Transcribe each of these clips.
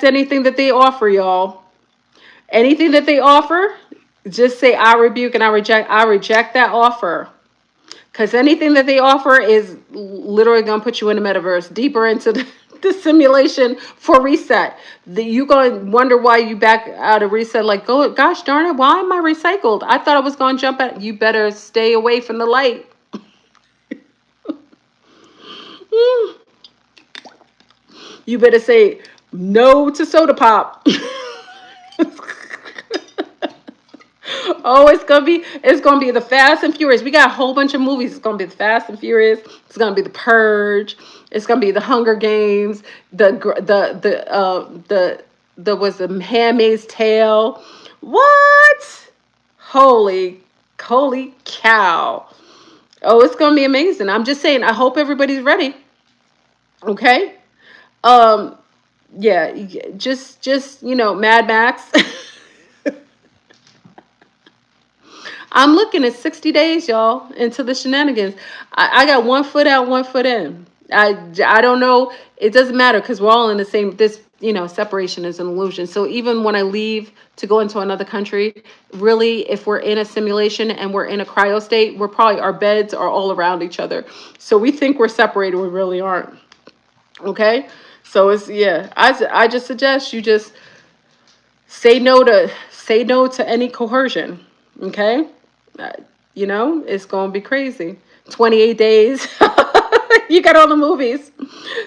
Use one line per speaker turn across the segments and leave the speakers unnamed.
reject anything that they offer, y'all. Anything that they offer, just say I rebuke and I reject that offer. Because anything that they offer is literally going to put you in the metaverse, deeper into the simulation for reset. You going to wonder why you back out of reset. Like, oh, gosh darn it, why am I recycled? I thought I was going to jump at. You better stay away from the light. You better say no to soda pop. Oh, it's gonna be the Fast and Furious. We got a whole bunch of movies. It's gonna be the Fast and Furious. It's gonna be the Purge. It's gonna be the Hunger Games. The was the Handmaid's Tale. What? Holy cow! Oh, it's gonna be amazing. I'm just saying. I hope everybody's ready. Okay. Um. Yeah. Just Mad Max. I'm looking at 60 days, y'all, into the shenanigans. I got 1 foot out, 1 foot in. I don't know. It doesn't matter because we're all in the same, separation is an illusion. So even when I leave to go into another country, really, if we're in a simulation and we're in a cryo state, our beds are all around each other. So we think we're separated. We really aren't. Okay. So I just suggest you just say no to any coercion. Okay. It's going to be crazy. 28 days. You got all the movies.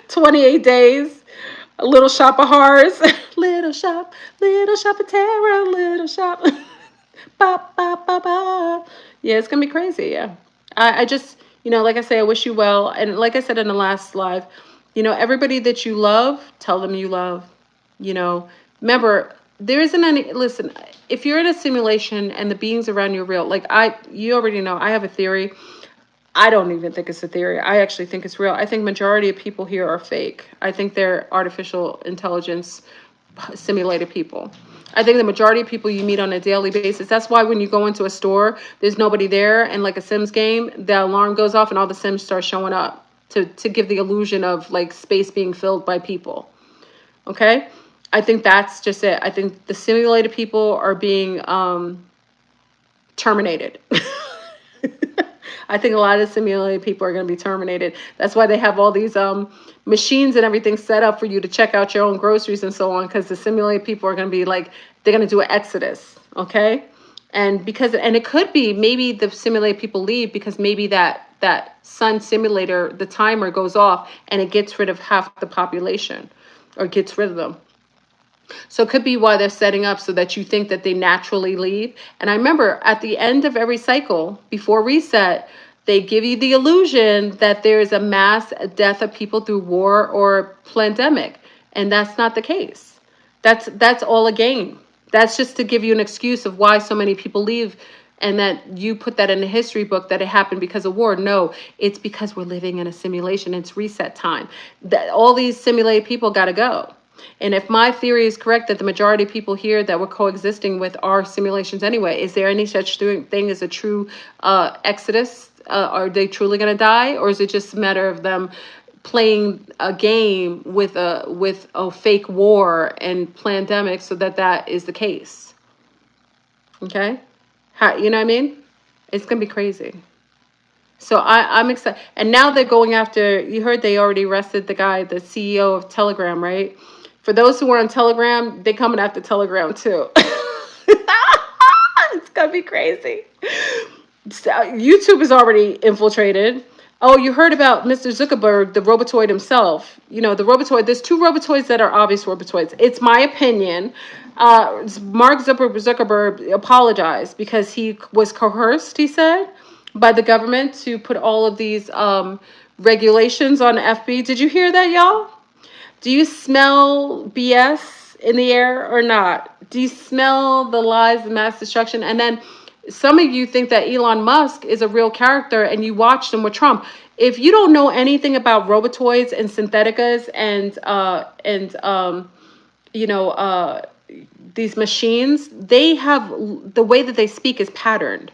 28 days. A little shop of horrors. Little shop of terror, little shop. Ba, ba, ba, ba. Yeah, it's going to be crazy. Yeah. I just, like I say, I wish you well. And like I said in the last live, everybody that you love, tell them you love. Remember, there isn't any, listen, if you're in a simulation and the beings around you are real, you already know, I have a theory. I don't even think it's a theory. I actually think it's real. I think majority of people here are fake. I think they're artificial intelligence simulated people. I think the majority of people you meet on a daily basis, that's why when you go into a store, there's nobody there. And like a Sims game, the alarm goes off and all the Sims start showing up to give the illusion of like space being filled by people. Okay? I think that's just it. I think the simulated people are being terminated. I think a lot of the simulated people are going to be terminated. That's why they have all these machines and everything set up for you to check out your own groceries and so on, because the simulated people are going to be like, they're going to do an exodus, okay? And it could be maybe the simulated people leave because maybe that sun simulator, the timer goes off and it gets rid of half the population or gets rid of them. So it could be why they're setting up so that you think that they naturally leave. And I remember at the end of every cycle, before reset, they give you the illusion that there is a mass death of people through war or pandemic. And that's not the case. That's all a game. That's just to give you an excuse of why so many people leave and that you put that in the history book that it happened because of war. No, it's because we're living in a simulation. It's reset time. That all these simulated people got to go. And if my theory is correct that the majority of people here that we're coexisting with are simulations anyway, is there any such thing as a true exodus? Are they truly going to die? Or is it just a matter of them playing a game with a fake war and pandemic so that is the case? Okay? You know what I mean? It's going to be crazy. So I'm excited. And now they're going after, you heard they already arrested the guy, the CEO of Telegram, right? For those who are on Telegram, they're coming after Telegram too. It's going to be crazy. So, YouTube is already infiltrated. Oh, you heard about Mr. Zuckerberg, the Robotoid himself. The Robotoid, there's 2 Robotoids that are obvious Robotoids. It's my opinion. Mark Zuckerberg apologized because he was coerced, he said, by the government to put all of these regulations on FB. Did you hear that, y'all? Do you smell BS in the air or not? Do you smell the lies and mass destruction? And then some of you think that Elon Musk is a real character and you watched him with Trump. If you don't know anything about Robotoids and Syntheticas and these machines, they have the way that they speak is patterned.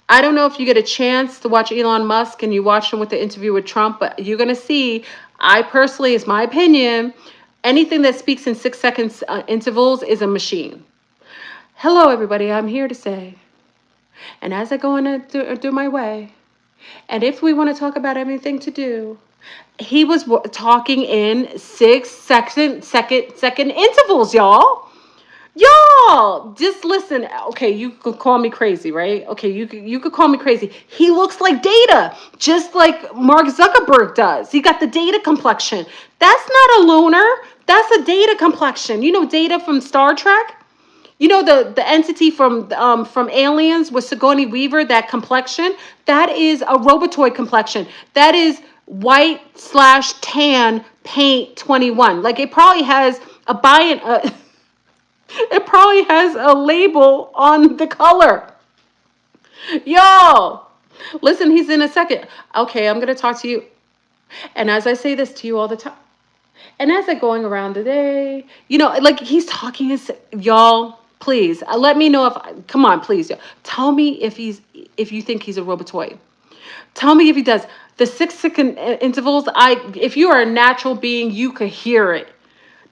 I don't know if you get a chance to watch Elon Musk and you watch him with the interview with Trump, but you're going to see, I personally, it's my opinion, Anything that speaks in 6 seconds intervals is a machine. Hello, everybody. I'm here to say, and as I go on to do my way, and if we want to talk about anything to do, he was talking in 6 second intervals, y'all. Y'all, just listen. Okay, you could call me crazy, right? Okay, you could call me crazy. He looks like Data, just like Mark Zuckerberg does. He got the Data complexion. That's not a lunar. That's a Data complexion. You know Data from Star Trek? You know the entity from Aliens with Sigourney Weaver, that complexion? That is a Robotoid complexion. That is white slash tan paint 21. Like it probably has a buy-in. It probably has a label on the color. Yo, listen, he's in a second. Okay, I'm going to talk to you. And as I say this to you all the time, and as I'm going around the day, like he's talking, y'all, please, let me know come on, please, y'all. Tell me if you think he's a Robotoid. Tell me if he does. The 6 second intervals, if you are a natural being, you could hear it.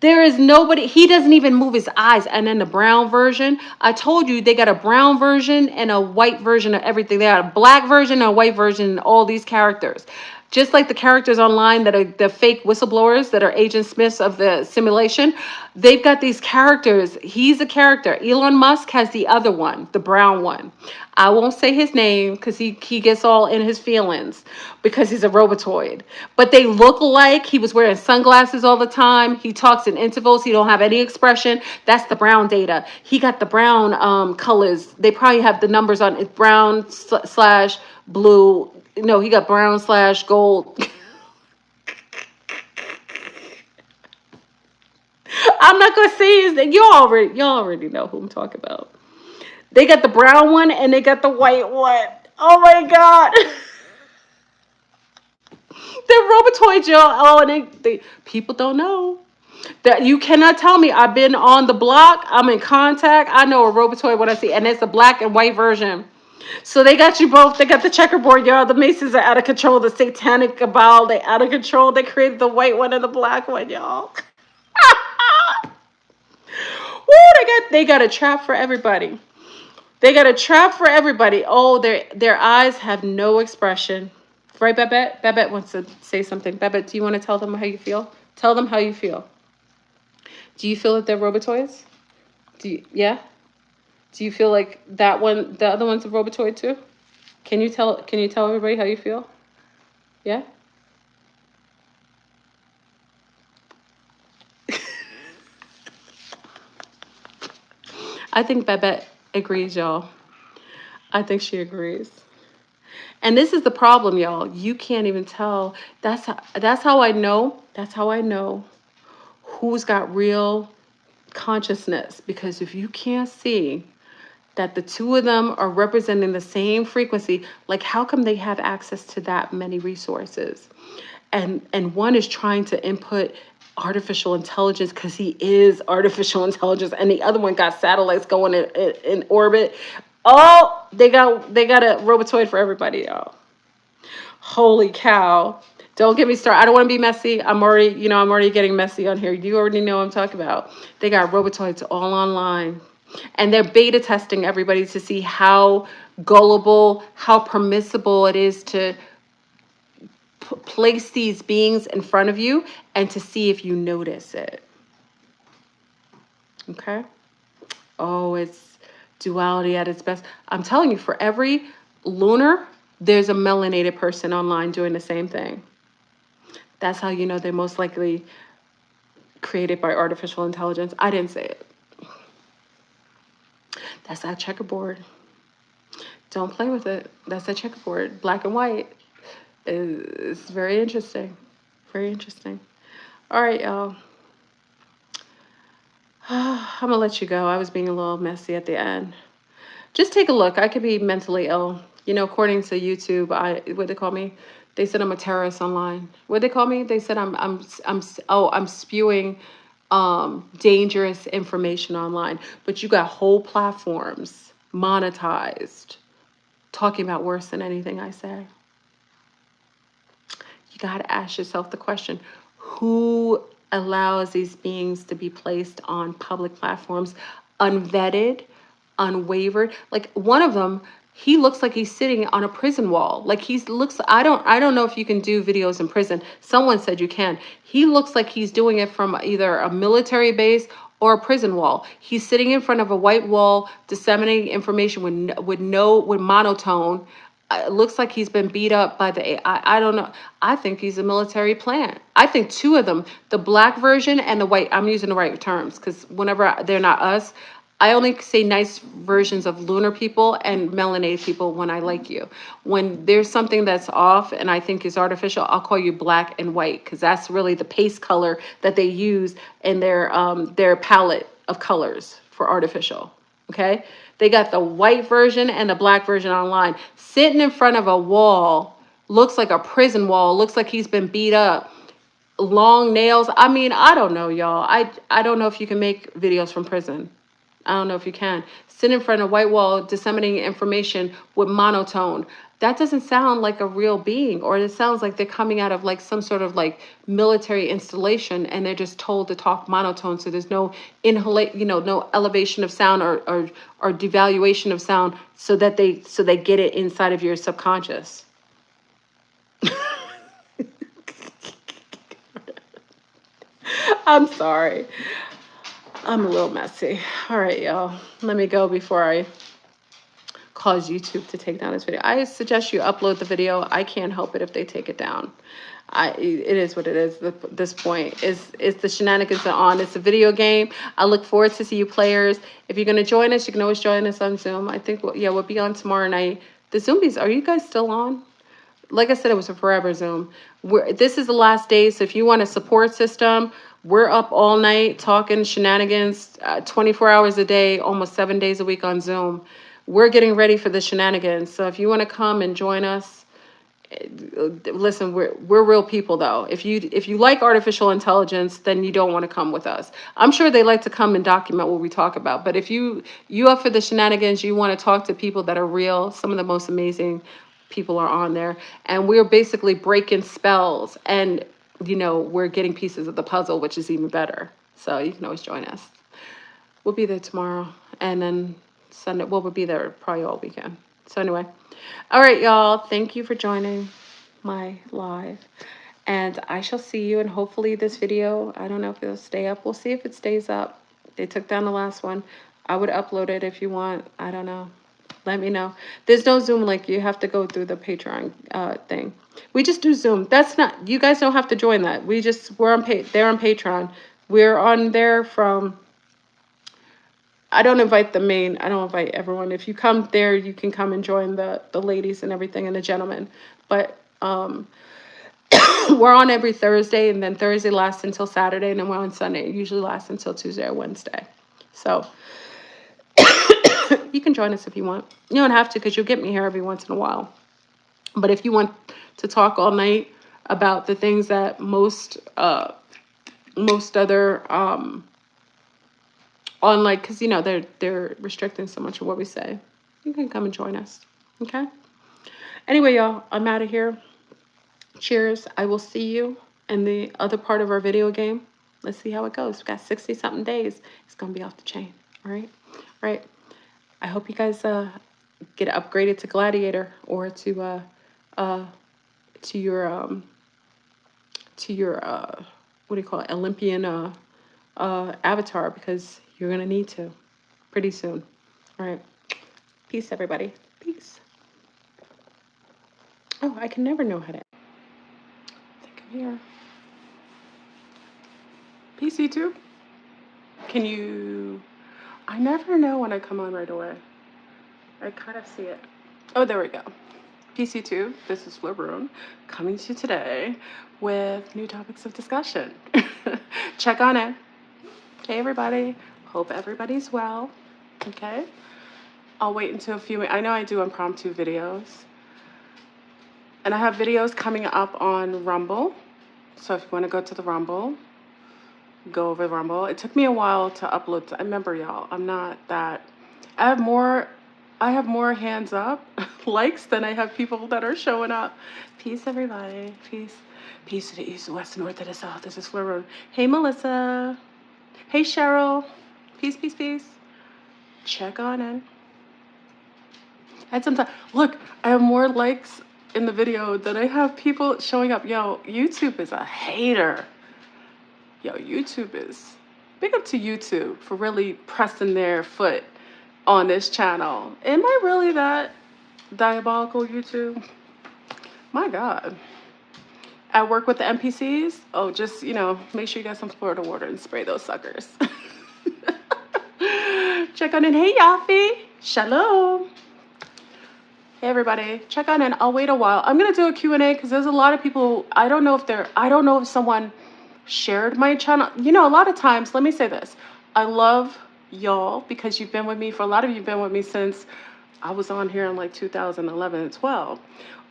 There is nobody, he doesn't even move his eyes. And then the brown version, I told you they got a brown version and a white version of everything. They got a black version and a white version and all these characters. Just like the characters online that are the fake whistleblowers that are Agent Smiths of the simulation, they've got these characters. He's a character. Elon Musk has the other one, the brown one. I won't say his name because he gets all in his feelings because he's a Robotoid. But they look alike. He was wearing sunglasses all the time. He talks in intervals. He don't have any expression. That's the brown Data. He got the brown colors. They probably have the numbers on it. Brown slash blue. No, he got brown slash gold. I'm not gonna say his name. Y'all already know who I'm talking about. They got the brown one and they got the white one. Oh my god. They're Robotoids, y'all. Oh, and they people don't know. That you cannot tell me. I've been on the block. I'm in contact. I know a Robotoid when I see, and it's a black and white version. So they got you both. They got the checkerboard, y'all. The Masons are out of control. The Satanic Cabal, they out of control. They created the white one and the black one, y'all. Woo, they got a trap for everybody. They got a trap for everybody. Oh, their eyes have no expression. Right, Babette? Babette wants to say something. Babette, do you want to tell them how you feel? Tell them how you feel. Do you feel that they're Robotoids? Yeah? Do you feel like that one, the other one's a Robotoid too? Can you tell everybody how you feel? Yeah? I think Babette agrees, y'all. I think she agrees. And this is the problem, y'all. You can't even tell. That's how I know. That's how I know who's got real consciousness. Because if you can't see that the two of them are representing the same frequency, like how come they have access to that many resources? And one is trying to input artificial intelligence because he is artificial intelligence, and the other one got satellites going in orbit. Oh, they got a Robotoid for everybody, y'all. Holy cow. Don't get me started. I don't want to be messy. I'm already getting messy on here. You already know what I'm talking about. They got Robotoids all online. And they're beta testing everybody to see how gullible, how permissible it is to place these beings in front of you and to see if you notice it. Okay? Oh, it's duality at its best. I'm telling you, for every lunar, there's a melanated person online doing the same thing. That's how you know they're most likely created by artificial intelligence. I didn't say it. That's that checkerboard. Don't play with it. That's that checkerboard. Black and white. It's very interesting. Very interesting. All right, y'all. I'm going to let you go. I was being a little messy at the end. Just take a look. I could be mentally ill. According to YouTube, what they call me? They said I'm a terrorist online. What they call me? They said I'm spewing dangerous information online. But you got whole platforms monetized talking about worse than anything I say. You got to ask yourself the question, who allows these beings to be placed on public platforms, unvetted, unwavered. Like one of them, he looks like he's sitting on a prison wall. Like he looks, I don't know if you can do videos in prison. Someone said you can. He looks like he's doing it from either a military base or a prison wall. He's sitting in front of a white wall, disseminating information with monotone. It looks like he's been beat up by the AI. I don't know. I think he's a military plant. I think two of them, the black version and the white, I'm using the right terms because whenever they're not us, I only say nice versions of lunar people and melanated people when I like you. When there's something that's off and I think is artificial, I'll call you black and white because that's really the paste color that they use in their palette of colors for artificial. Okay, they got the white version and the black version online. Sitting in front of a wall, looks like a prison wall. Looks like he's been beat up. Long nails. I mean, I don't know, y'all. I don't know if you can make videos from prison. I don't know if you can. Sit in front of a white wall, disseminating information with monotone. That doesn't sound like a real being, or it sounds like they're coming out of like some sort of like military installation and they're just told to talk monotone. So there's no no elevation of sound or devaluation of sound so that they get it inside of your subconscious. I'm sorry. I'm a little messy. All right, y'all. Let me go before I cause YouTube to take down this video. I suggest you upload the video. I can't help it if they take it down. It is what it is. This point is the shenanigans are on. It's a video game. I look forward to see you players. If you're gonna join us, you can always join us on Zoom. I think we'll be on tomorrow night. The Zoomies, are you guys still on? Like I said, it was a forever Zoom. This is the last day, so if you want a support system, we're up all night talking shenanigans, 24 hours a day, almost 7 days a week on Zoom. We're getting ready for the shenanigans. So if you want to come and join us, listen, we're real people though. If you like artificial intelligence, then you don't want to come with us. I'm sure they like to come and document what we talk about. But if you up for the shenanigans, you want to talk to people that are real, some of the most amazing people are on there. And we're basically breaking spells and we're getting pieces of the puzzle, which is even better. So you can always join us. We'll be there tomorrow. And then Sunday, we'll be there probably all weekend. So anyway, all right, y'all. Thank you for joining my live. And I shall see you. And hopefully this video, I don't know if it'll stay up. We'll see if it stays up. They took down the last one. I would upload it if you want. I don't know. Let me know. There's no Zoom link. You have to go through the Patreon thing. We just do Zoom. That's not, you guys don't have to join that. They're on Patreon. We're on there from, I don't invite I don't invite everyone. If you come there, you can come and join the ladies and everything and the gentlemen. But we're on every Thursday, and then Thursday lasts until Saturday, and then we're on Sunday. It usually lasts until Tuesday or Wednesday. So you can join us if you want. You don't have to because you'll get me here every once in a while. But if you want to talk all night about the things that most other online, because they're restricting so much of what we say, you can come and join us. Okay. Anyway, y'all, I'm out of here. Cheers. I will see you in the other part of our video game. Let's see how it goes. We've got 60 something days. It's gonna be off the chain. All right. All right. I hope you guys get upgraded to Gladiator or to your what do you call it, Olympian avatar, because you're gonna need to pretty soon. All right. Peace, everybody. Peace. Oh, I can never know how to. I think I'm here. Peace, YouTube. Can you? I never know when I come on right away. I kind of see it. Oh, there we go. PC2, this is Fleur Brun, coming to you today with new topics of discussion. Check on it. Okay, everybody. Hope everybody's well. Okay. I'll wait until a few minutes. I know I do impromptu videos. And I have videos coming up on Rumble. So if you want to go to the Rumble, go over Rumble. It took me a while to upload. I remember, y'all, I'm not that. I have more hands up likes than I have people that are showing up. Peace, everybody. Peace. Peace to the east, the west, the north, to the south. This is Fleur Brun. Hey, Melissa. Hey, Cheryl. Peace, peace, peace. Check on in. I had some time. Look, I have more likes in the video than I have people showing up. Yo, YouTube is a hater. Yo, YouTube is... Big up to YouTube for really pressing their foot on this channel. Am I really that diabolical, YouTube? My God. I work with the NPCs. Oh, just, you know, make sure you got some Florida water and spray those suckers. Check on in. Hey, Yafi. Shalom. Hey, everybody. Check on in. I'll wait a while. I'm going to do a Q&A because there's a lot of people. I don't know if someone shared my channel. You know, a lot of times, let me say this. I love y'all because you've been with me. For a lot of you, have been with me since I was on here in like 2011 and 12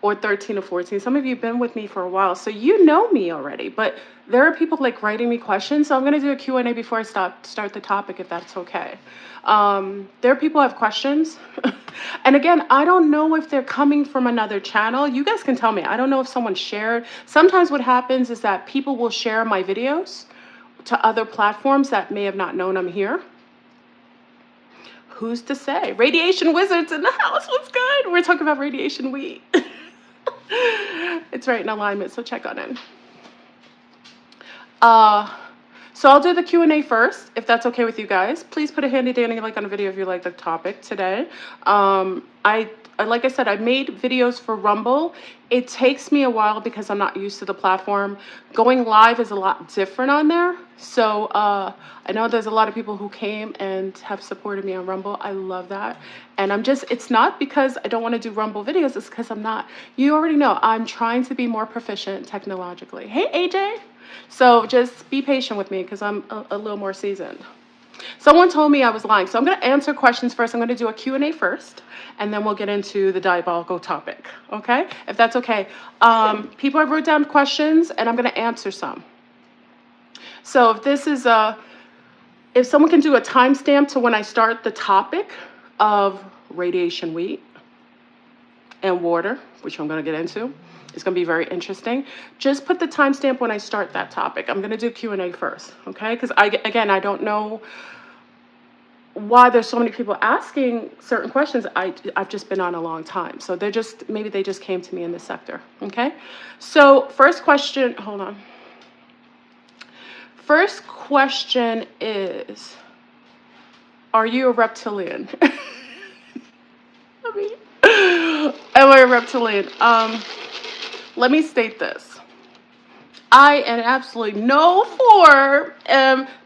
or 13 or 14. Some of you have been with me for a while, so you know me already. But there are people like writing me questions, so I'm going to do a Q&A before I start the topic, if that's okay. There are people who have questions. And again, I don't know if they're coming from another channel. You guys can tell me. I don't know if someone shared. Sometimes what happens is that people will share my videos to other platforms that may have not known I'm here. Who's to say? Radiation Wizards in the house. What's good? We're talking about radiation wheat. It's right in alignment, so check on it. So I'll do the Q&A first, if that's okay with you guys. Please put a handy dandy like on a video if you like the topic today. Like I said, I made videos for Rumble. It takes me a while because I'm not used to the platform. Going live is a lot different on there. So I know there's a lot of people who came and have supported me on Rumble. I love that. And it's not because I don't want to do Rumble videos. It's because I'm not. You already know, I'm trying to be more proficient technologically. Hey, AJ. So just be patient with me because I'm a little more seasoned. Someone told me I was lying. So I'm going to answer questions first. I'm going to do a Q&A first, and then we'll get into the diabolical topic. Okay? If that's okay. People have wrote down questions, and I'm going to answer some. So if this is if someone can do a timestamp to when I start the topic of radiation wheat and water, which I'm going to get into. It's going to be very interesting. Just put the timestamp when I start that topic. I'm going to do Q&A first, okay? Because, I don't know why there's so many people asking certain questions. I've just been on a long time. So maybe they just came to me in this sector, okay? So first question, hold on. First question is, are you a reptilian? Am I a reptilian? Let me state this. I am absolutely no,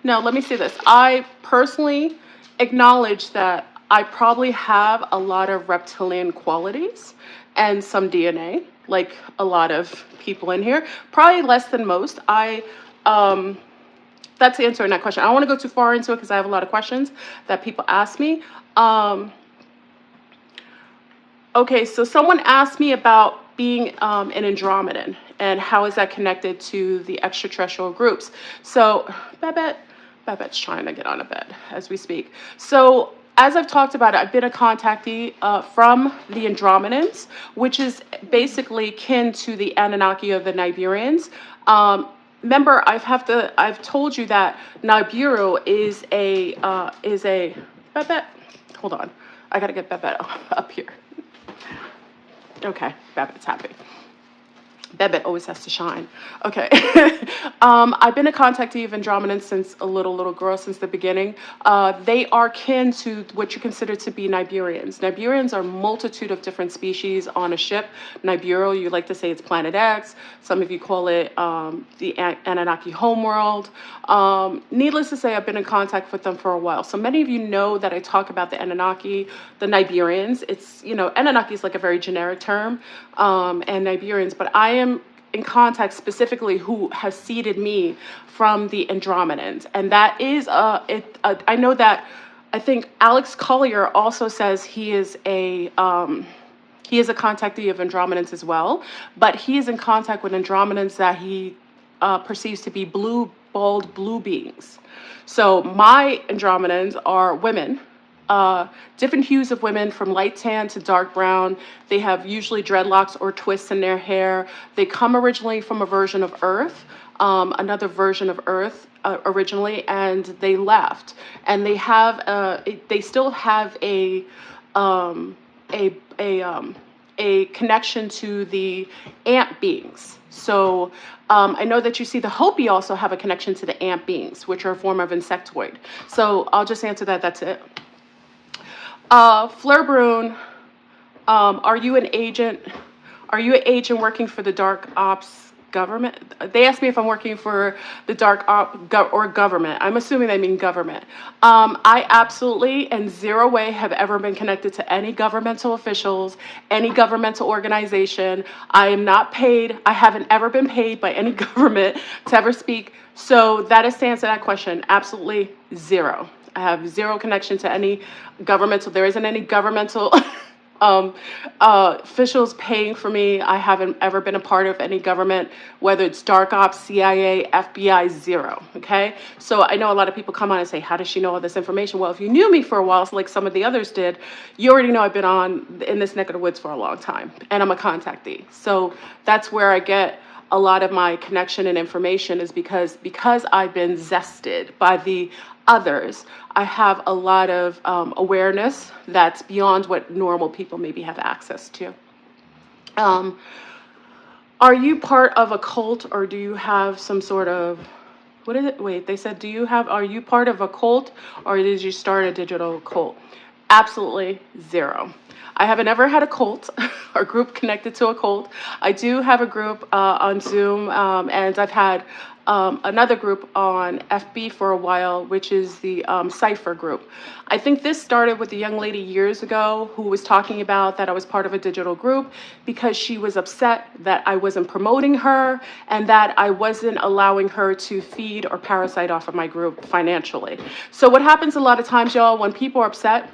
let me say this. I personally acknowledge that I probably have a lot of reptilian qualities and some DNA, like a lot of people in here. Probably less than most. That's answering that question. I don't want to go too far into it because I have a lot of questions that people ask me. Okay, so someone asked me about being an Andromedan and how is that connected to the extraterrestrial groups. So Babette's trying to get on a bed as we speak. So as I've talked about it, I've been a contactee from the Andromedans, which is basically kin to the Anunnaki of the Nibirians. Remember, I've told you that Nibiru is a Babette. Hold on, I gotta get Babette up here. Okay, Babette's happy. Babette always has to shine. Okay. I've been a contactee of Andromedans since a little girl, since the beginning. They are kin to what you consider to be Nibirians. Nibirians are a multitude of different species on a ship. Nibiru, you like to say it's Planet X. Some of you call it the Anunnaki homeworld. Needless to say, I've been in contact with them for a while. So many of you know that I talk about the Anunnaki, the Nibirians. It's, Anunnaki is like a very generic term, and Nibirians, but I am in contact specifically who has seeded me from the Andromedans. And that is, I know that, I think Alex Collier also says he is a contactee of Andromedans as well, but he is in contact with Andromedans that he perceives to be bald blue beings. So my Andromedans are women.
different hues of women from light tan to dark brown. They have usually dreadlocks or twists in their hair. They come originally from a version of Earth, another version of Earth originally, and they left. And they have they still have um, a a um, a connection to the ant beings. So I know that you see the Hopi also have a connection to the ant beings, which are a form of insectoid. So I'll just answer that. That's it. Fleur Brun, are you an agent? Are you an agent working for the dark ops government? They asked me if I'm working for the dark or government. I'm assuming they mean government. I absolutely in zero way have ever been connected to any governmental officials, any governmental organization. I am not paid. I haven't ever been paid by any government to ever speak. So that is to answer that question. Absolutely zero. I have zero connection to any governmental. There isn't any governmental officials paying for me. I haven't ever been a part of any government, whether it's dark ops, CIA, FBI, zero. Okay. So I know a lot of people come on and say, how does she know all this information? Well, if you knew me for a while, like some of the others did, you already know I've been on in this neck of the woods for a long time, and I'm a contactee. So that's where I get a lot of my connection and information, is because I've been zested by the others. I have a lot of awareness that's beyond what normal people maybe have access to. Are you part of a cult, or do you have some sort of, what is it? Wait, they said, are you part of a cult, or did you start a digital cult? Absolutely zero. I haven't ever had a cult or group connected to a cult. I do have a group on Zoom, and I've had another group on FB for a while, which is the Cipher group. I think this started with a young lady years ago who was talking about that I was part of a digital group because she was upset that I wasn't promoting her and that I wasn't allowing her to feed or parasite off of my group financially. So what happens a lot of times, y'all, when people are upset,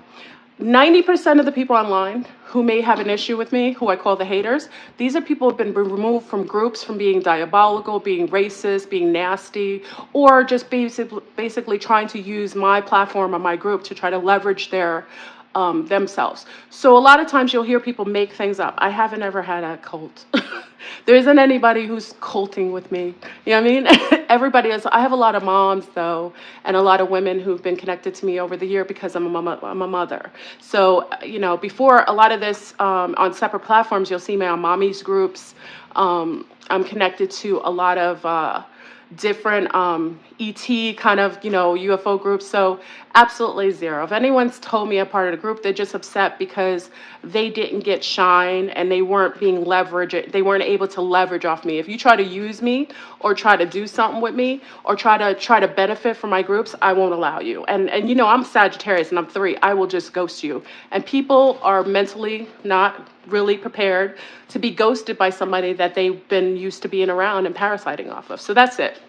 90% of the people online who may have an issue with me, who I call the haters, these are people who have been removed from groups from being diabolical, being racist, being nasty, or just basically trying to use my platform or my group to try to leverage their themselves. So a lot of times you'll hear people make things up. I haven't ever had a cult. There isn't anybody who's culting with me. You know what I mean? Everybody is. I have a lot of moms, though, and a lot of women who've been connected to me over the year because I'm a mother. So, you know, before a lot of this on separate platforms, you'll see me on mommy's groups. I'm connected to a lot of different ET kind of, you know, UFO groups. So absolutely zero. If anyone's told me I'm part of the group, they're just upset because they didn't get shine and they weren't being leveraged. They weren't able to leverage off me. If you try to use me or try to do something with me or try to benefit from my groups, I won't allow you. And you know, I'm Sagittarius and I'm 3. I will just ghost you. And people are mentally not really prepared to be ghosted by somebody that they've been used to being around and parasiting off of. So that's it.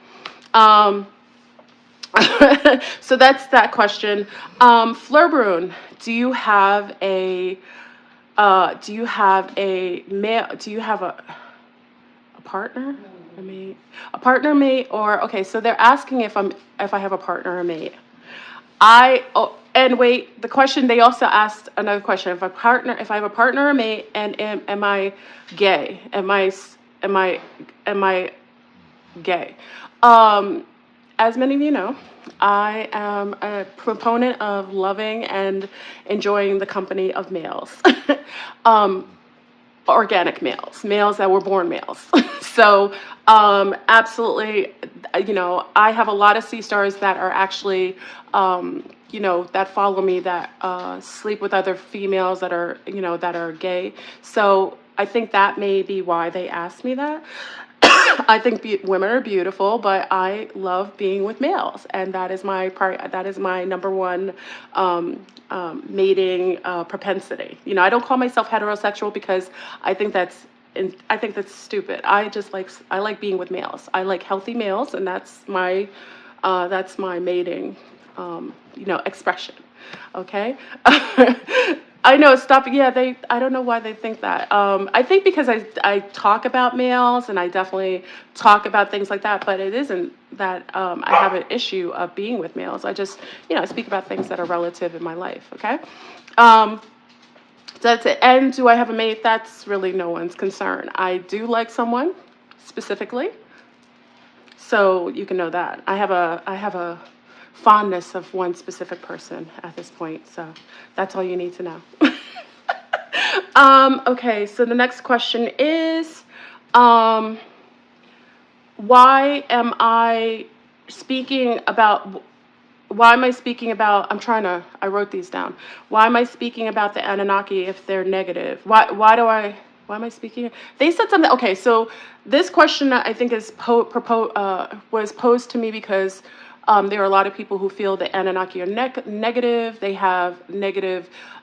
So that's that question. Fleur Brun, do you have a male? Do you have a partner, a mate, a partner, mate, or okay? So they're asking if I have a partner or mate. And wait, the question, they also asked another question. If I have a partner or mate, and am I gay? Am I gay? As many of you know, I am a proponent of loving and enjoying the company of males. Organic males that were born males. So absolutely, you know, I have a lot of sea stars that are actually, you know, that follow me, that sleep with other females that are, you know, that are gay. So I think that may be why they asked me that. I think women are beautiful, but I love being with males, and that is my number one mating propensity. You know, I don't call myself heterosexual because I think that's stupid. I like being with males. I like healthy males, and that's my mating you know, expression. Okay. I know, stop. Yeah, I don't know why they think that. I think because I talk about males and I definitely talk about things like that, but it isn't that I have an issue of being with males. I just, I speak about things that are relative in my life. Okay. Um, that's it. And do I have a mate? That's really no one's concern. I do like someone specifically, so you can know that I have a fondness of one specific person at this point. So that's all you need to know. Okay, so the next question is, um, why am I speaking about why am I speaking about, I wrote these down. Why am I speaking about the Anunnaki if they're negative? Why am I speaking? They said something. Okay, so this question I think was posed to me because there are a lot of people who feel the Anunnaki are negative.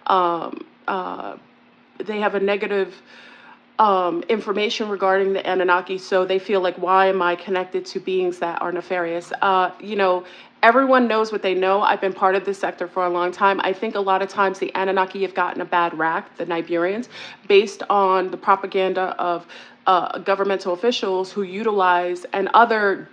Um, uh, they have a negative information regarding the Anunnaki, so they feel like, why am I connected to beings that are nefarious? Everyone knows what they know. I've been part of this sector for a long time. I think a lot of times the Anunnaki have gotten a bad rap, the Nigerians, based on the propaganda of governmental officials who utilize and other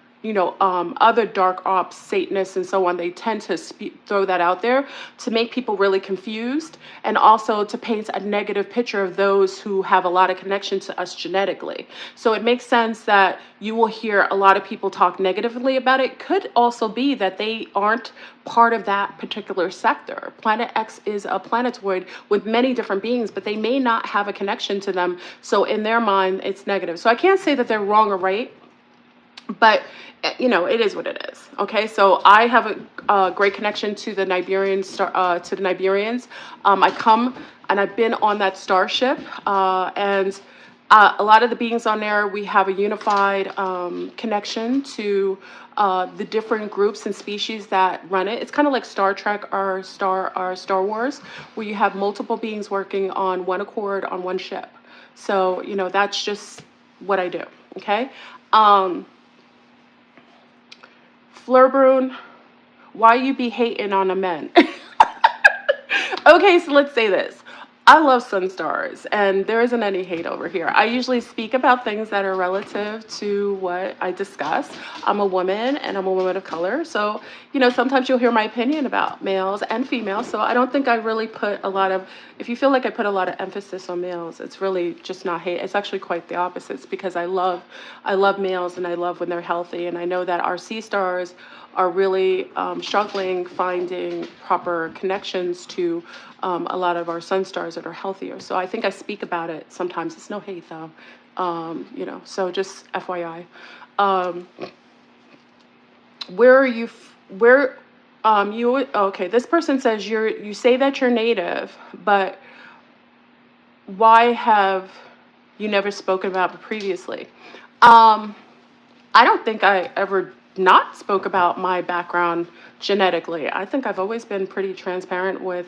dark ops, Satanists, and so on. They tend to throw that out there to make people really confused, and also to paint a negative picture of those who have a lot of connection to us genetically. So it makes sense that you will hear a lot of people talk negatively about it. Could also be that they aren't part of that particular sector. Planet X is a planetoid with many different beings, but they may not have a connection to them. So in their mind, it's negative. So I can't say that they're wrong or right, but it is what it is. Okay, so I have a great connection to the Nigerians. I come and I've been on that starship, and a lot of the beings on there, we have a unified connection to the different groups and species that run it. It's kind of like Star Trek or Star Wars, where you have multiple beings working on one accord on one ship. So that's just what I do. Okay. Fleur Brun, why you be hating on the men? Okay, so let's say this. I love sun stars, and there isn't any hate over here. I usually speak about things that are relative to what I discuss. I'm a woman, and I'm a woman of color, so sometimes you'll hear my opinion about males and females. So I don't think I really put a lot of. If you feel like I put a lot of emphasis on males, it's really just not hate. It's actually quite the opposite. It's because I love males, and I love when they're healthy, and I know that our sea stars are really struggling finding proper connections to a lot of our sun stars that are healthier. So I think I speak about it sometimes. It's no hate though, so just FYI. Where are you, okay, this person says you say that you're native, but why have you never spoken about it previously? I don't think I ever not spoke about my background genetically. I think I've always been pretty transparent with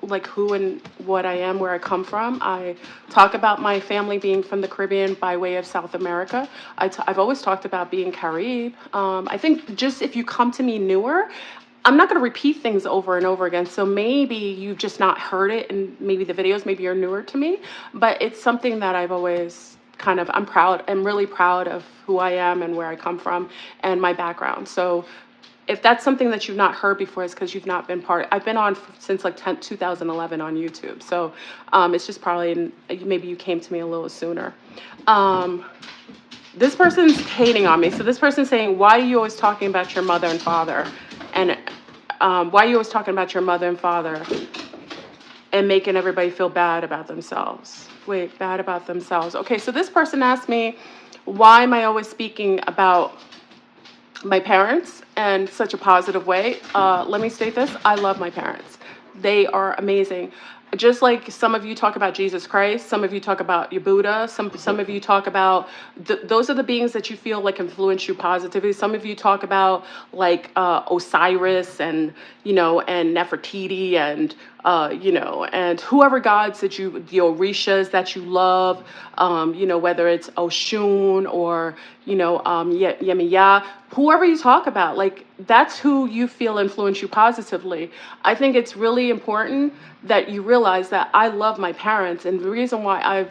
like who and what I am, where I come from. I talk about my family being from the Caribbean by way of South America. I've always talked about being Carib. I think just if you come to me newer, I'm not going to repeat things over and over again. So maybe you've just not heard it, and maybe the videos, maybe you're newer to me, but it's something that I've always I'm really proud of who I am and where I come from and my background. So if that's something that you've not heard before, it's because you've not been I've been on since like 2011 on YouTube. So it's just probably, maybe you came to me a little sooner. This person's hating on me. So this person's saying, why are you always talking about your mother and father? And why are you always talking about your mother and father and making everybody feel bad about themselves? Wait, bad about themselves. Okay, so this person asked me, why am I always speaking about my parents in such a positive way? Let me state this. I love my parents. They are amazing. Just like some of you talk about Jesus Christ, some of you talk about your Buddha, some of you talk about, those are the beings that you feel like influence you positively. Some of you talk about like Osiris and Nefertiti and and whoever gods that the Orishas that you love, whether it's Oshun or Yemiya, whoever you talk about, like that's who you feel influence you positively. I think it's really important that you realize realized that I love my parents, and the reason why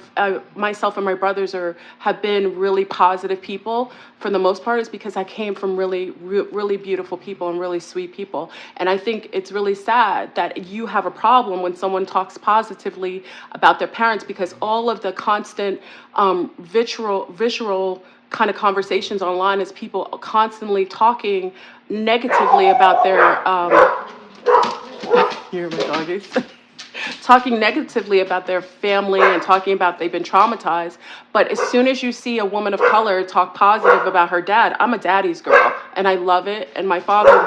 myself and my brothers have been really positive people for the most part is because I came from really beautiful people and really sweet people. And I think it's really sad that you have a problem when someone talks positively about their parents, because all of the constant visceral kind of conversations online is people constantly talking negatively about their here are my doggies. Talking negatively about their family and talking about they've been traumatized. But as soon as you see a woman of color talk positive about her dad, I'm a daddy's girl and I love it. And my father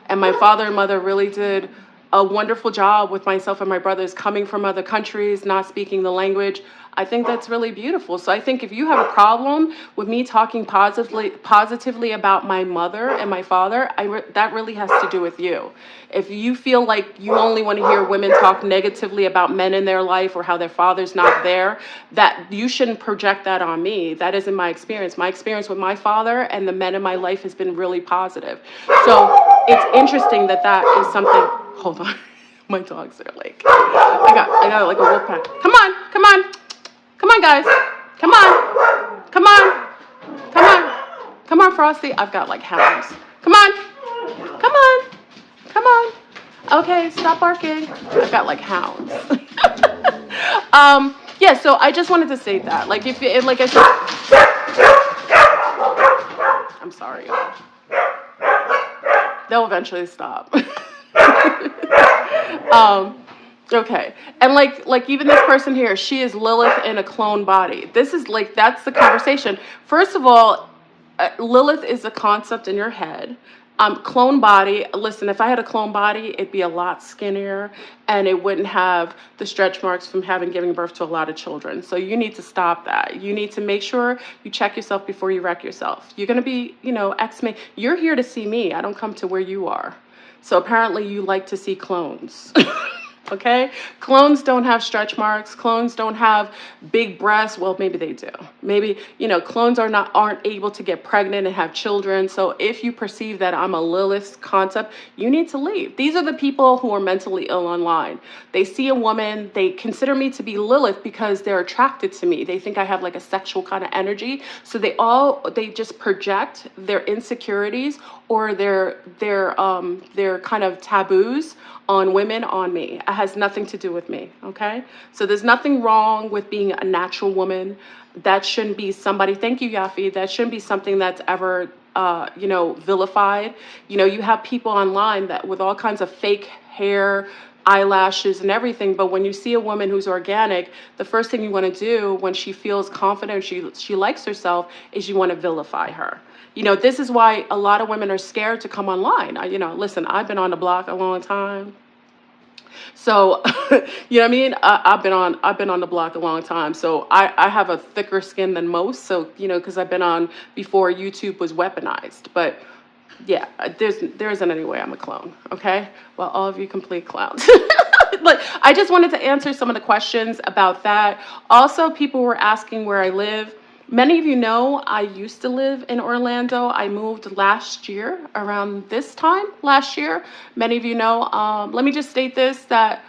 and mother really did a wonderful job with myself and my brothers, coming from other countries, not speaking the language. I think that's really beautiful. So I think if you have a problem with me talking positively about my mother and my father, that really has to do with you. If you feel like you only want to hear women talk negatively about men in their life or how their father's not there, that you shouldn't project that on me. That isn't my experience. My experience with my father and the men in my life has been really positive. So it's interesting that is something. Hold on. My dogs are like, I got like a wolf pack. Come on, guys. Come on, Frosty. I've got like hounds. Come on. Okay, stop barking. I've got like hounds. Yeah. So I just wanted to say that, like, like I said, I'm sorry, y'all. They'll eventually stop. Okay. And like even this person here, she is Lilith in a clone body. This is like, that's the conversation. First of all, Lilith is a concept in your head. Clone body, listen, if I had a clone body, it'd be a lot skinnier and it wouldn't have the stretch marks from giving birth to a lot of children. So you need to stop that. You need to make sure you check yourself before you wreck yourself. You're going to be, X-Men. You're here to see me. I don't come to where you are. So apparently you like to see clones. Okay? Clones don't have stretch marks. Clones don't have big breasts. Well, maybe they do. Maybe, clones aren't able to get pregnant and have children. So if you perceive that I'm a Lilith concept, you need to leave. These are the people who are mentally ill online. They see a woman, they consider me to be Lilith because they're attracted to me. They think I have like a sexual kind of energy. So they just project their insecurities or their kind of taboos on women on me. It has nothing to do with me, okay? So there's nothing wrong with being a natural woman. That shouldn't be somebody, thank you, Yafi, that shouldn't be something that's ever, vilified. You have people online that with all kinds of fake hair, eyelashes and everything, but when you see a woman who's organic, the first thing you want to do when she feels confident, she likes herself, is you want to vilify her. This is why a lot of women are scared to come online. Listen, I've been on the block a long time. So, you know what I mean? I've been on the block a long time. So I have a thicker skin than most. So, because I've been on before YouTube was weaponized. But yeah, there isn't any way I'm a clone. Okay? Well, all of you complete clowns. Like, I just wanted to answer some of the questions about that. Also, people were asking where I live. Many of you know I used to live in Orlando. I moved last year, around this time last year. Many of you know. Let me just state this, that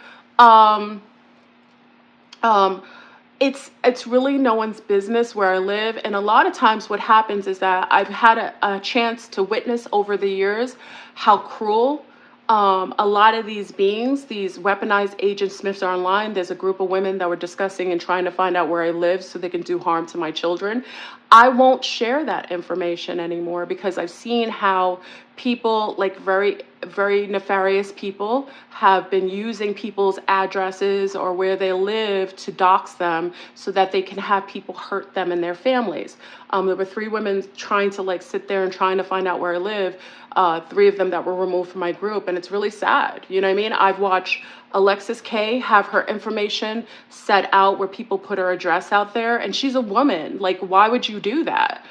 it's really no one's business where I live. And a lot of times what happens is that I've had a chance to witness over the years how cruel a lot of these beings, these weaponized Agent Smiths are online. There's a group of women that were discussing and trying to find out where I live so they can do harm to my children. I won't share that information anymore because I've seen how people, like very, very nefarious people, have been using people's addresses or where they live to dox them so that they can have people hurt them and their families. There were 3 women trying to sit there and trying to find out where I live. 3 of them that were removed from my group, and it's really sad. You know what I mean? I've watched Alexis K have her information set out where people put her address out there, and she's a woman. Like, why would you you do that?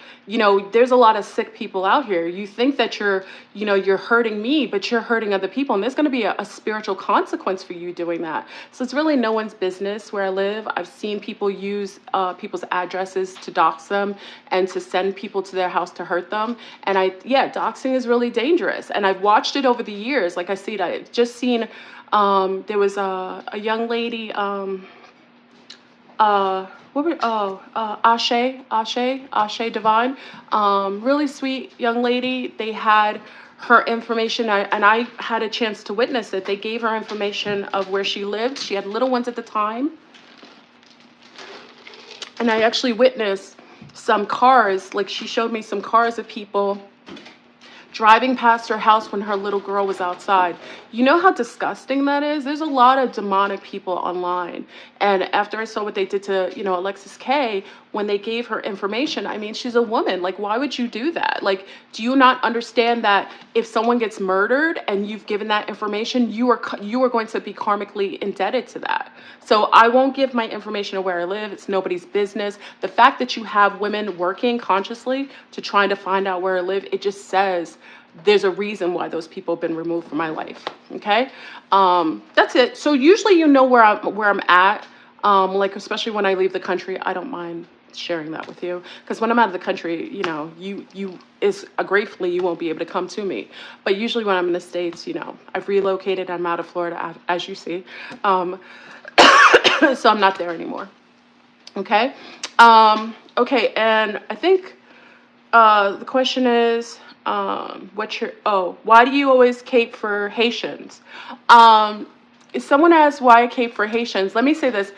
There's a lot of sick people out here. You think that you're hurting me, but you're hurting other people. And there's going to be a spiritual consequence for you doing that. So it's really no one's business where I live. I've seen people use people's addresses to dox them and to send people to their house to hurt them. And doxing is really dangerous. And I've watched it over the years. Like I've just seen, there was a young lady, Ashe Divine, really sweet young lady. They had her information, and I had a chance to witness it. They gave her information of where she lived. She had little ones at the time, and I actually witnessed some cars. Like, she showed me some cars of people driving past her house when her little girl was outside. You know how disgusting that is? There's a lot of demonic people online. And after I saw what they did to, Alexis K, when they gave her information, I mean, she's a woman. Like, why would you do that? Like, do you not understand that if someone gets murdered and you've given that information, you are going to be karmically indebted to that? So I won't give my information of where I live. It's nobody's business. The fact that you have women working consciously to trying to find out where I live, it just says there's a reason why those people have been removed from my life. Okay, that's it. So usually where I'm at. Like, especially when I leave the country, I don't mind sharing that with you, because when I'm out of the country, gratefully you won't be able to come to me. But usually when I'm in the States, I've relocated. I'm out of Florida, as you see. So I'm not there anymore. Okay. Okay. And I think the question is, why do you always cape for Haitians? If someone asks why I cape for Haitians, let me say this.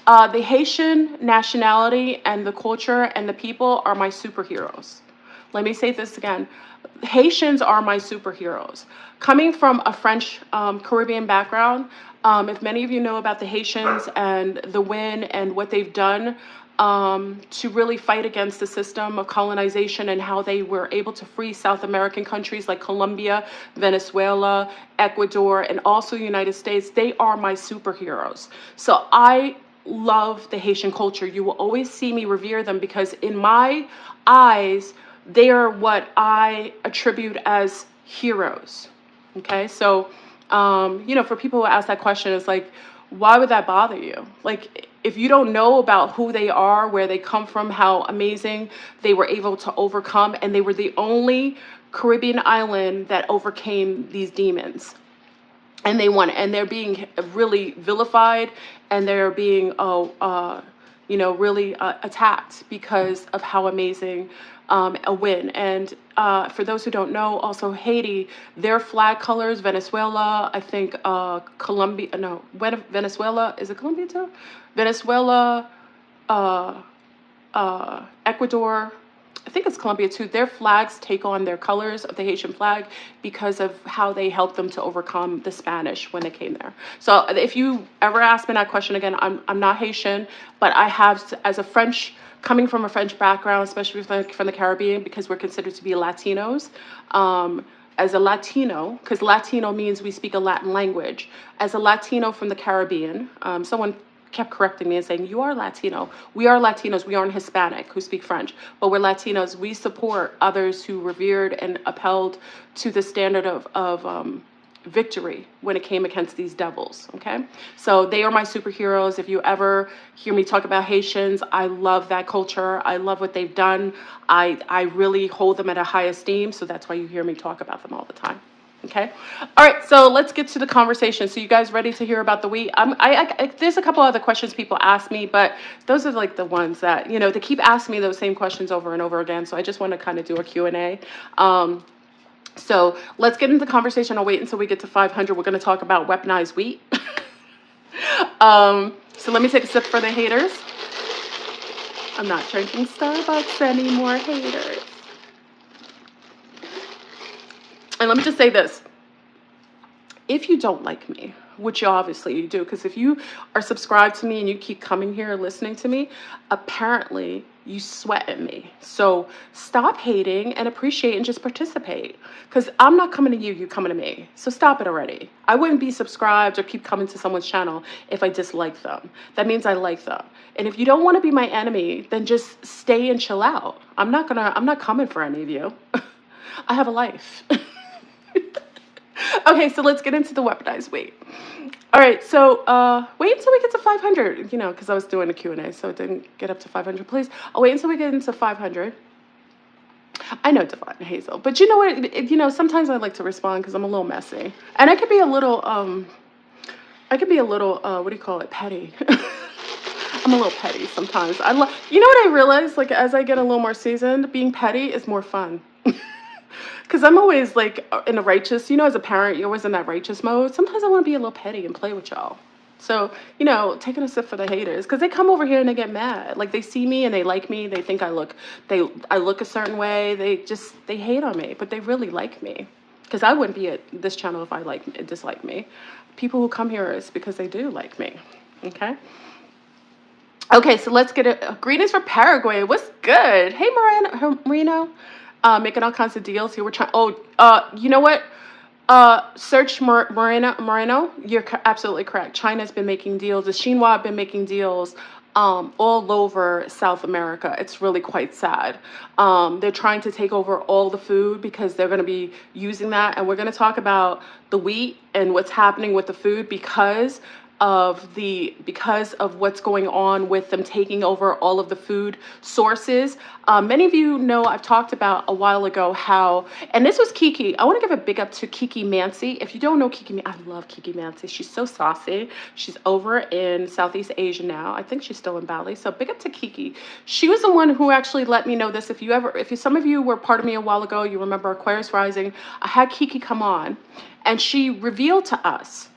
The Haitian nationality and the culture and the people are my superheroes. Let me say this again. Haitians are my superheroes. Coming from a French Caribbean background, if many of you know about the Haitians and the win and what they've done to really fight against the system of colonization and how they were able to free South American countries like Colombia, Venezuela, Ecuador, and also the United States, they are my superheroes. So I love the Haitian culture. You will always see me revere them because in my eyes, they are what I attribute as heroes. Okay, so, for people who ask that question, it's like, why would that bother you? Like, if you don't know about who they are, where they come from, how amazing they were able to overcome, and they were the only Caribbean island that overcame these demons. And they won, and they're being really vilified, and they're being, really attacked because of how amazing a win. And for those who don't know, also Haiti, their flag colors, Venezuela, I think Colombia, no, Venezuela, is it Colombia too? Venezuela, Ecuador, I think it's Colombia too. Their flags take on their colors of the Haitian flag because of how they helped them to overcome the Spanish when they came there. So if you ever ask me that question again, I'm not Haitian, but I have, as a French, coming from a French background, especially from the Caribbean, because we're considered to be Latinos. As a Latino, because Latino means we speak a Latin language. As a Latino from the Caribbean, someone kept correcting me and saying, you are Latino. We are Latinos. We aren't Hispanic who speak French, but we're Latinos. We support others who revered and upheld to the standard of victory when it came against these devils. Okay, so they are my superheroes. If you ever hear me talk about Haitians, I love that culture. I love what they've done. I really hold them at a high esteem. So that's why you hear me talk about them all the time. Okay. All right. So let's get to the conversation. So you guys ready to hear about the wheat? There's a couple other questions people ask me, but those are like the ones that, they keep asking me those same questions over and over again. So I just want to kind of do a Q&A. So let's get into the conversation. I'll wait until we get to 500. We're going to talk about weaponized wheat. So let me take a sip for the haters. I'm not drinking Starbucks anymore, haters. And let me just say this. if you don't like me, which obviously you do, because if you are subscribed to me and you keep coming here and listening to me, apparently you sweat at me. So stop hating and appreciate and just participate. Because I'm not coming to you, you're coming to me. So stop it already. I wouldn't be subscribed or keep coming to someone's channel if I dislike them. That means I like them. And if you don't want to be my enemy, then just stay and chill out. I'm not coming for any of you. I have a life. Okay, so let's get into the weaponized weight. All right, so wait until we get to 500, because I was doing a Q&A, so it didn't get up to 500, please. I'll wait until we get into 500. I know Devon and Hazel, but you know what, sometimes I like to respond because I'm a little messy. And I could be a little, what do you call it, petty. I'm a little petty sometimes. You know what I realize, like, as I get a little more seasoned, being petty is more fun. Because I'm always, like, in a righteous, as a parent, you're always in that righteous mode. Sometimes I want to be a little petty and play with y'all. So, taking a sip for the haters. Because they come over here and they get mad. Like, they see me and they like me. They think I look a certain way. They hate on me. But they really like me. Because I wouldn't be at this channel if I dislike me. People who come here is because they do like me. Okay? Okay, so let's get it. Greetings from Paraguay. What's good? Hey, Marino. Making all kinds of deals here. We're trying. You know what? Search Moreno. You're absolutely correct. China's been making deals. The Xinhua have been making deals all over South America. It's really quite sad. They're trying to take over all the food because they're going to be using that. And we're going to talk about the wheat and what's happening with the food because of what's going on with them taking over all of the food sources. Many of you know I've talked about a while ago how, and this was Kiki. I want to give a big up to Kiki Mansi. If you don't know Kiki, I love Kiki Mansi. She's so saucy. She's over in Southeast Asia now. I think she's still in Bali. So big up to Kiki. She was the one who actually let me know this. If some of you were part of me a while ago, you remember Aquarius Rising. I had Kiki come on, and she revealed to us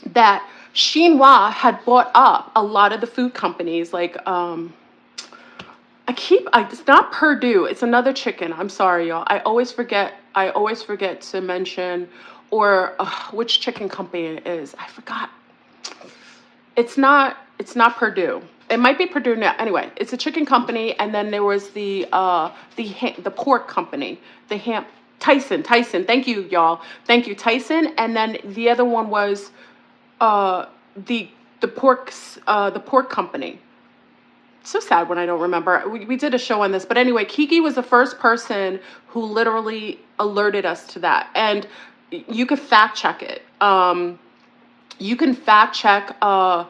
that Xinhua had bought up a lot of the food companies, like it's not Purdue, it's another chicken. I'm sorry, y'all. I always forget to mention which chicken company it is. I forgot. It's not Purdue. It might be Purdue now. Anyway, it's a chicken company, and then there was the pork company, Tyson. Thank you, y'all. Thank you, Tyson. And then the other one was the pork company. So sad when I don't remember. We did a show on this, but anyway, Kiki was the first person who literally alerted us to that, and you could fact check it. You can fact check a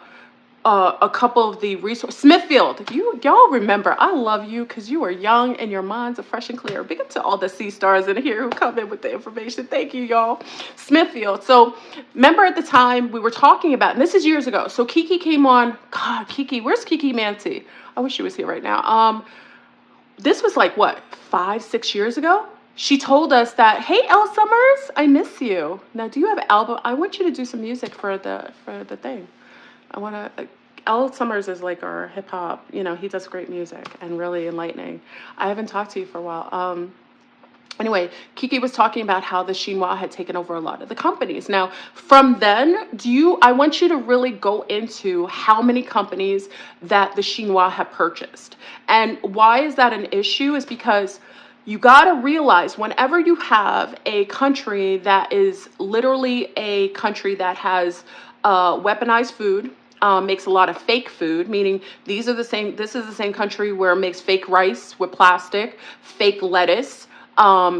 couple of the resources. Smithfield, y'all remember, I love you because you are young and your minds are fresh and clear. Big up to all the C stars in here who come in with the information. Thank you, y'all. Smithfield. So remember at the time we were talking about, and this is years ago. So Kiki came on. God, Kiki, where's Kiki Mansi? I wish she was here right now. This was like what, 5-6 years ago? She told us that, hey, Elle Summers, I miss you. Now, do you have an album? I want you to do some music for the thing. Elle Summers is like our hip hop, he does great music and really enlightening. I haven't talked to you for a while. Anyway, Kiki was talking about how the Xinhua had taken over a lot of the companies. Now, from then, I want you to really go into how many companies that the Xinhua have purchased. And why is that an issue is because you got to realize whenever you have a country that is literally a country that has weaponized food, makes a lot of fake food, meaning this is the same country where it makes fake rice with plastic, fake lettuce.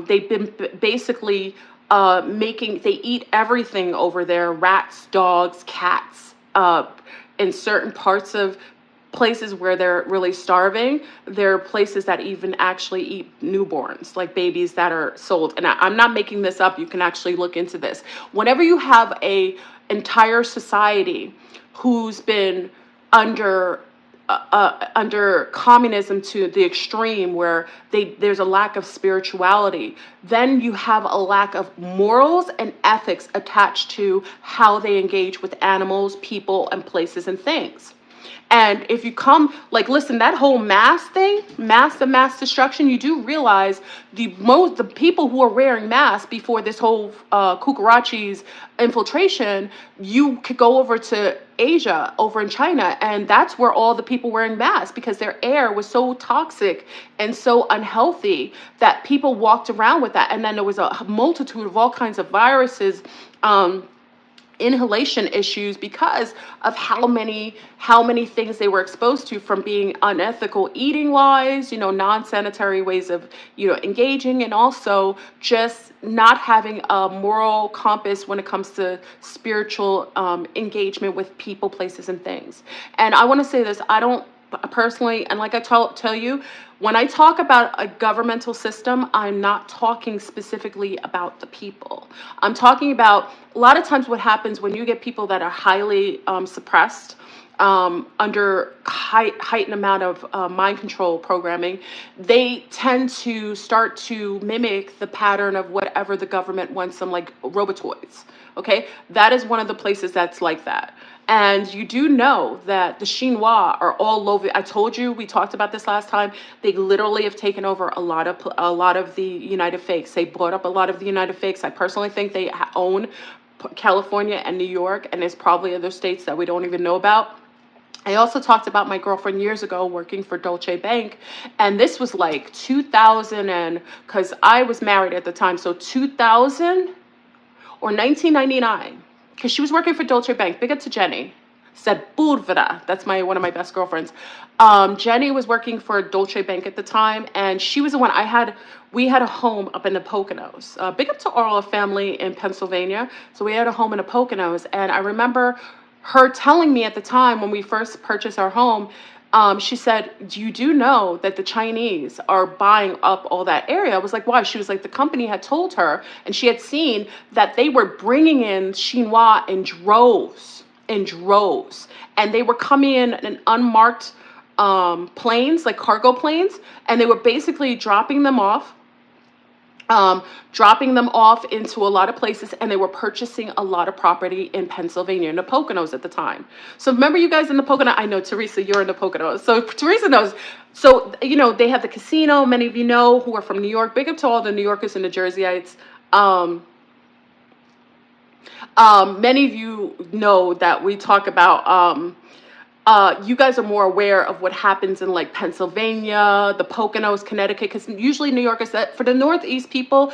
They've been basically they eat everything over there, rats, dogs, cats, in certain parts of places where they're really starving. There are places that even actually eat newborns, like babies that are sold. And I'm not making this up. You can actually look into this. Whenever you have a entire society who's been under communism to the extreme where there's a lack of spirituality, then you have a lack of morals and ethics attached to how they engage with animals, people, and places and things. And if you come, like, listen, that whole mass thing, mass destruction, you do realize the people who are wearing masks before this whole cucarachis infiltration, you could go over to Asia, over in China, and that's where all the people wearing masks, because their air was so toxic and so unhealthy that people walked around with that. And then there was a multitude of all kinds of viruses, inhalation issues, because of how many things they were exposed to, from being unethical eating wise, non-sanitary ways of engaging, and also just not having a moral compass when it comes to spiritual engagement with people, places, and things. And I want to say this, I don't personally, and like I tell you, when I talk about a governmental system, I'm not talking specifically about the people. I'm talking about, a lot of times what happens when you get people that are highly suppressed, under heightened amount of mind control programming, they tend to start to mimic the pattern of whatever the government wants them, like robotoids. Okay, that is one of the places that's like that. And you do know that the Chinois are all over. I told you, we talked about this last time. They literally have taken over a lot of the United Fakes. They bought up a lot of the United Fakes. I personally think they own California and New York, and there's probably other states that we don't even know about. I also talked about my girlfriend years ago working for Dolce Bank, and this was like 2000, and because I was married at the time, so 2000 or 1999, because she was working for Dolce Bank. Big up to Jenny. Said Purvra. That's one of my best girlfriends. Jenny was working for Dolce Bank at the time, and she was the one we had a home up in the Poconos. Big up to our family in Pennsylvania. So we had a home in the Poconos, and I remember her telling me at the time when we first purchased our home, she said, you do know that the Chinese are buying up all that area? I was like, why? She was like, the company had told her, and she had seen that they were bringing in Chinois in droves, and they were coming in unmarked planes, like cargo planes, and they were basically dropping them off into a lot of places, and they were purchasing a lot of property in Pennsylvania, in the Poconos at the time. So remember, you guys in the Poconos, I know, Teresa, you're in the Poconos. So Teresa knows. So, they have the casino, many of you know, who are from New York. Big up to all the New Yorkers and the Jerseyites. Many of you know that we talk about, you guys are more aware of what happens in like Pennsylvania, the Poconos, Connecticut, because usually New Yorkers, that for the Northeast people,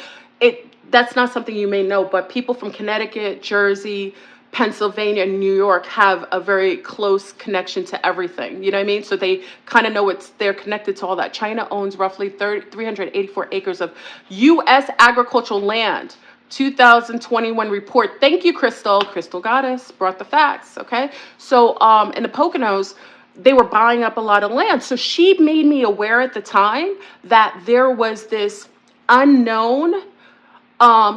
that's not something you may know, but people from Connecticut, Jersey, Pennsylvania, and New York have a very close connection to everything. You know what I mean? So they kind of know they're connected to all that. China owns roughly 384 acres of U.S. agricultural land. 2021 report. Thank you, Crystal. Crystal Goddess brought the facts. Okay. So in the Poconos, they were buying up a lot of land. So she made me aware at the time that there was this unknown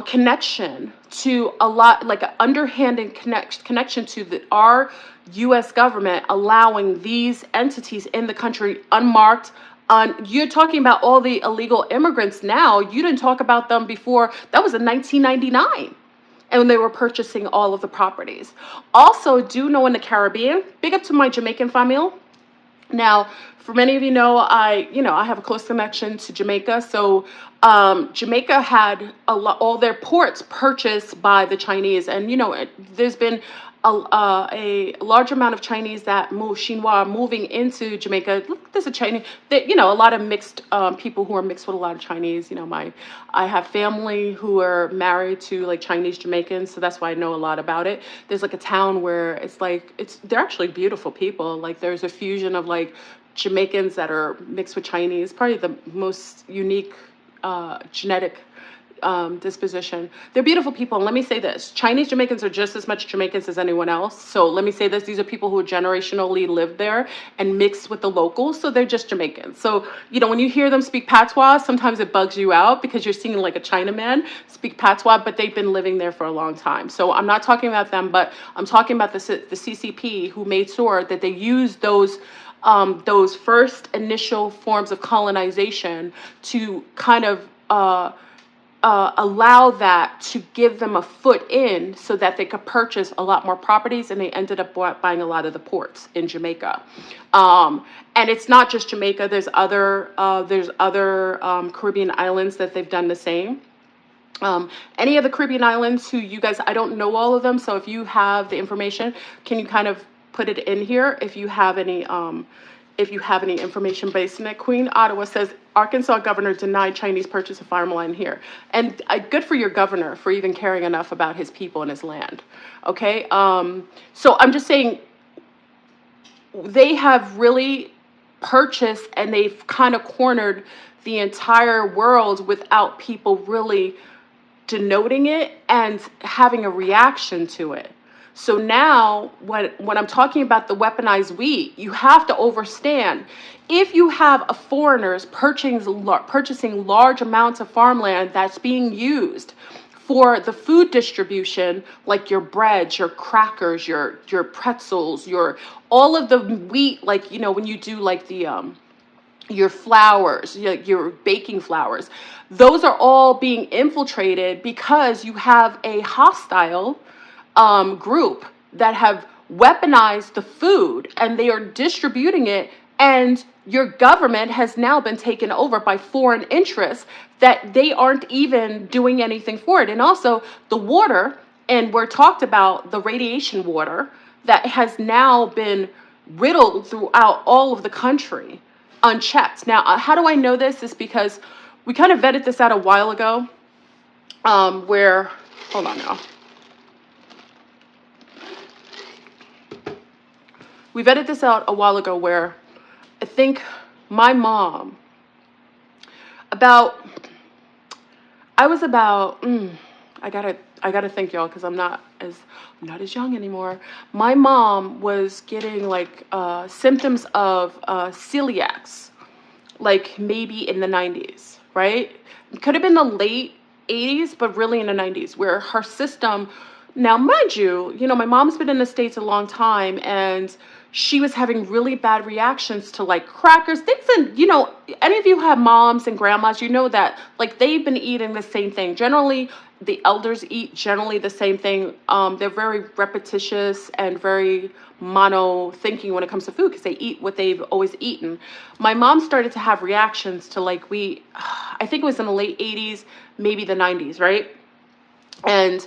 connection to a lot, like an underhanded connection to our U.S. government allowing these entities in the country unmarked. You're talking about all the illegal immigrants now. You didn't talk about them before. That was in 1999. And when they were purchasing all of the properties. Also, do know in the Caribbean, big up to my Jamaican family. Now, for many of you know, I have a close connection to Jamaica. So Jamaica had all their ports purchased by the Chinese. And, there's been a large amount of Chinese that Chinois moving into Jamaica. Look, there's a Chinese, a lot of mixed people who are mixed with a lot of Chinese. I have family who are married to like Chinese Jamaicans, so that's why I know a lot about it. There's like a town where they're actually beautiful people. Like there's a fusion of like Jamaicans that are mixed with Chinese, probably the most unique genetic disposition. They're beautiful people. And let me say this, Chinese Jamaicans are just as much Jamaicans as anyone else. So let me say this, these are people who generationally lived there and mixed with the locals. So they're just Jamaicans. So, when you hear them speak patois, sometimes it bugs you out because you're seeing like a Chinaman speak patois, but they've been living there for a long time. So I'm not talking about them, but I'm talking about the CCP who made sure that they used those first initial forms of colonization to kind of allow that to give them a foot in so that they could purchase a lot more properties, and they ended up buying a lot of the ports in Jamaica. And it's not just Jamaica. There's other Caribbean islands that they've done the same. Any of the Caribbean islands who you guys, I don't know all of them, so if you have the information, can you kind of put it in here if you have any information based on it? Queen Ottawa says Arkansas governor denied Chinese purchase of farmland here, and good for your governor for even caring enough about his people and his land. Okay, so I'm just saying they have really purchased, and they've kind of cornered the entire world without people really denoting it and having a reaction to it. So now, when I'm talking about the weaponized wheat, you have to understand, if you have a foreigners purchasing large amounts of farmland that's being used for the food distribution, like your breads, your crackers, your pretzels, your all of the wheat, like, you know, when you do like the your flours, your baking flours, those are all being infiltrated because you have a hostile group that have weaponized the food, and they are distributing it, and your government has now been taken over by foreign interests that they aren't even doing anything for it. And also the water, and we're talked about the radiation water that has now been riddled throughout all of the country unchecked. Now, how do I know this? Is because we kind of vetted this out a while ago, where, hold on now. We vetted this out a while ago where I think my mom, I gotta think, y'all, because I'm not as young anymore. My mom was getting like symptoms of celiacs, like maybe in the 90s, right? It could have been the late 80s, but really in the 90s, where her system, now mind you, my mom's been in the States a long time, and she was having really bad reactions to like crackers, things. And any of you have moms and grandmas, you know that like they've been eating the same thing. Generally, the elders eat generally the same thing. They're very repetitious and very mono thinking when it comes to food, because they eat what they've always eaten. My mom started to have reactions to like I think it was in the late 80s, maybe the 90s, right? And